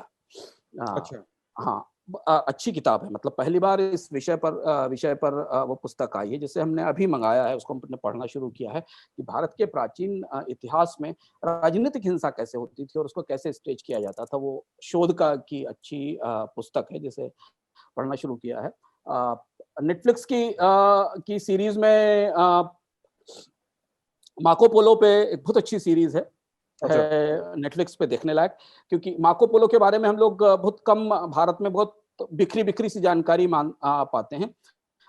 अच्छा। हाँ, अच्छी किताब है। मतलब पहली बार इस विषय पर वो पुस्तक आई है, जिसे हमने अभी मंगाया है, उसको हमने पढ़ना शुरू किया है कि भारत के प्राचीन इतिहास में राजनीतिक हिंसा कैसे होती थी और उसको कैसे स्टेज किया जाता था। वो शोध की अच्छी पुस्तक है, जिसे पढ़ना शुरू किया है। नेटफ्लिक्स की सीरीज में मार्को पोलो पे एक बहुत अच्छी सीरीज है अच्छा। नेटफ्लिक्स पे देखने लायक, क्योंकि मार्को पोलो के बारे में हम लोग बहुत कम भारत में बहुत बिखरी बिखरी सी जानकारी पाते हैं।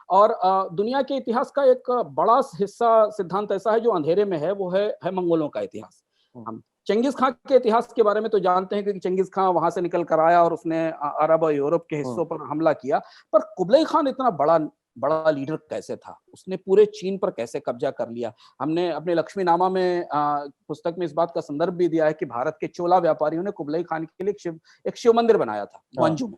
और दुनिया के इतिहास का एक बड़ा हिस्सा सिद्धांत ऐसा है जो अंधेरे में है, वो है मंगोलों का इतिहास। हम चंगेज खां के इतिहास के बारे में तो जानते हैं, क्योंकि चंगेज खां वहां से निकल कर आया और उसने अरब और यूरोप के हिस्सों पर हमला किया। पर कुबलई खान इतना बड़ा बड़ा लीडर कैसे था? उसने पूरे चीन पर कैसे कब्जा कर लिया? हमने अपने लक्ष्मीनामा में पुस्तक में इस बात का संदर्भ भी दिया है कि भारत के चोला व्यापारियों ने कुबलई खान के लिए एक शिव मंदिर बनाया था ग्वांजू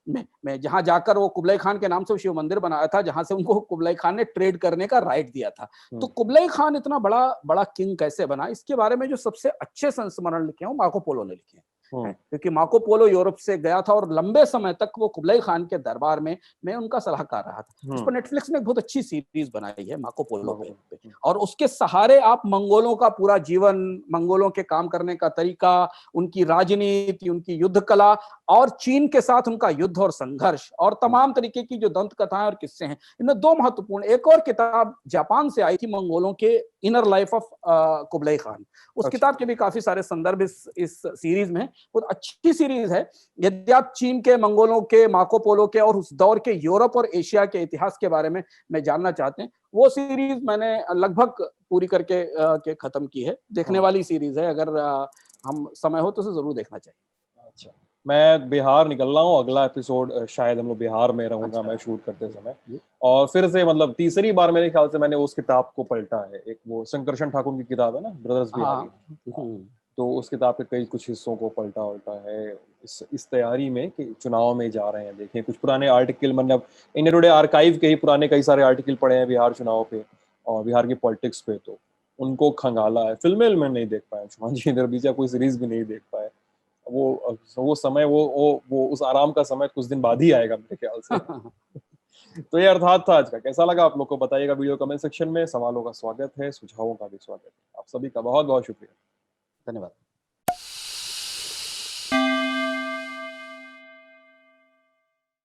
में जहां जाकर वो कुबलई खान के नाम से शिव मंदिर बनाया था, जहां से उनको कुबलई खान ने ट्रेड करने का राइट दिया था। तो कुबलई खान इतना बड़ा बड़ा किंग कैसे बना, इसके बारे में जो सबसे अच्छे संस्मरण लिखे हैं वो मार्को पोलो ने लिखे हैं। क्योंकि मार्को पोलो यूरोप से गया था और लंबे समय तक वो कुबलई खान के दरबार में उनका सलाहकार रहा था। उस पर नेटफ्लिक्स ने बहुत अच्छी सीरीज बनाई है मार्को पोलो पे, और उसके सहारे आप मंगोलों का पूरा जीवन, मंगोलों के काम करने का तरीका, उनकी राजनीति, उनकी युद्ध कला और चीन के साथ उनका युद्ध और संघर्ष और तमाम तरीके की जो दंत कथाएं और किस्से हैं, इनमें दो महत्वपूर्ण, एक और किताब जापान से आई थी मंगोलों के inner life of Kublai Khan, उस किताब के भी काफी सारे संदर्भ इस सीरीज में। बहुत अच्छी सीरीज है। यदि आप चीन के, मंगोलों के, मार्को पोलो के और उस दौर के यूरोप और एशिया के इतिहास के बारे में जानना चाहते हैं, वो सीरीज मैंने लगभग पूरी करके खत्म की है। देखने वाली सीरीज है, अगर हम समय हो तो उसे जरूर देखना चाहिए। अच्छा, मैं बिहार निकल रहा हूँ, अगला एपिसोड शायद हम लोग बिहार में रहूंगा मैं शूट करते समय, और फिर से मतलब तीसरी बार मेरे ख्याल से मैंने उस किताब को पलटा है। एक वो संकर्षण ठाकुर की किताब है ना, ब्रदर्स बिहारी, तो उस किताब के कई कुछ हिस्सों को पलटा है इस तैयारी में कि चुनाव में जा रहे हैं। देखें कुछ पुराने आर्टिकल, मतलब इंडिया टुडे आर्काइव के ही पुराने कई सारे आर्टिकल पढ़े हैं बिहार चुनाव पे और बिहार की पॉलिटिक्स पे, तो उनको खंगाला है। फिल्में में नहीं देख पाए शुमान जी, इधर बीच कोई सीरीज भी नहीं देख पाए। वो समय वो उस आराम का समय कुछ दिन बाद ही आएगा मेरे ख्याल से। तो ये अर्थात था आज का। कैसा लगा आप लोग को बताइएगा वीडियो कमेंट सेक्शन में। सवालों का स्वागत है, सुझावों का भी स्वागत है। आप सभी का बहुत बहुत शुक्रिया, धन्यवाद।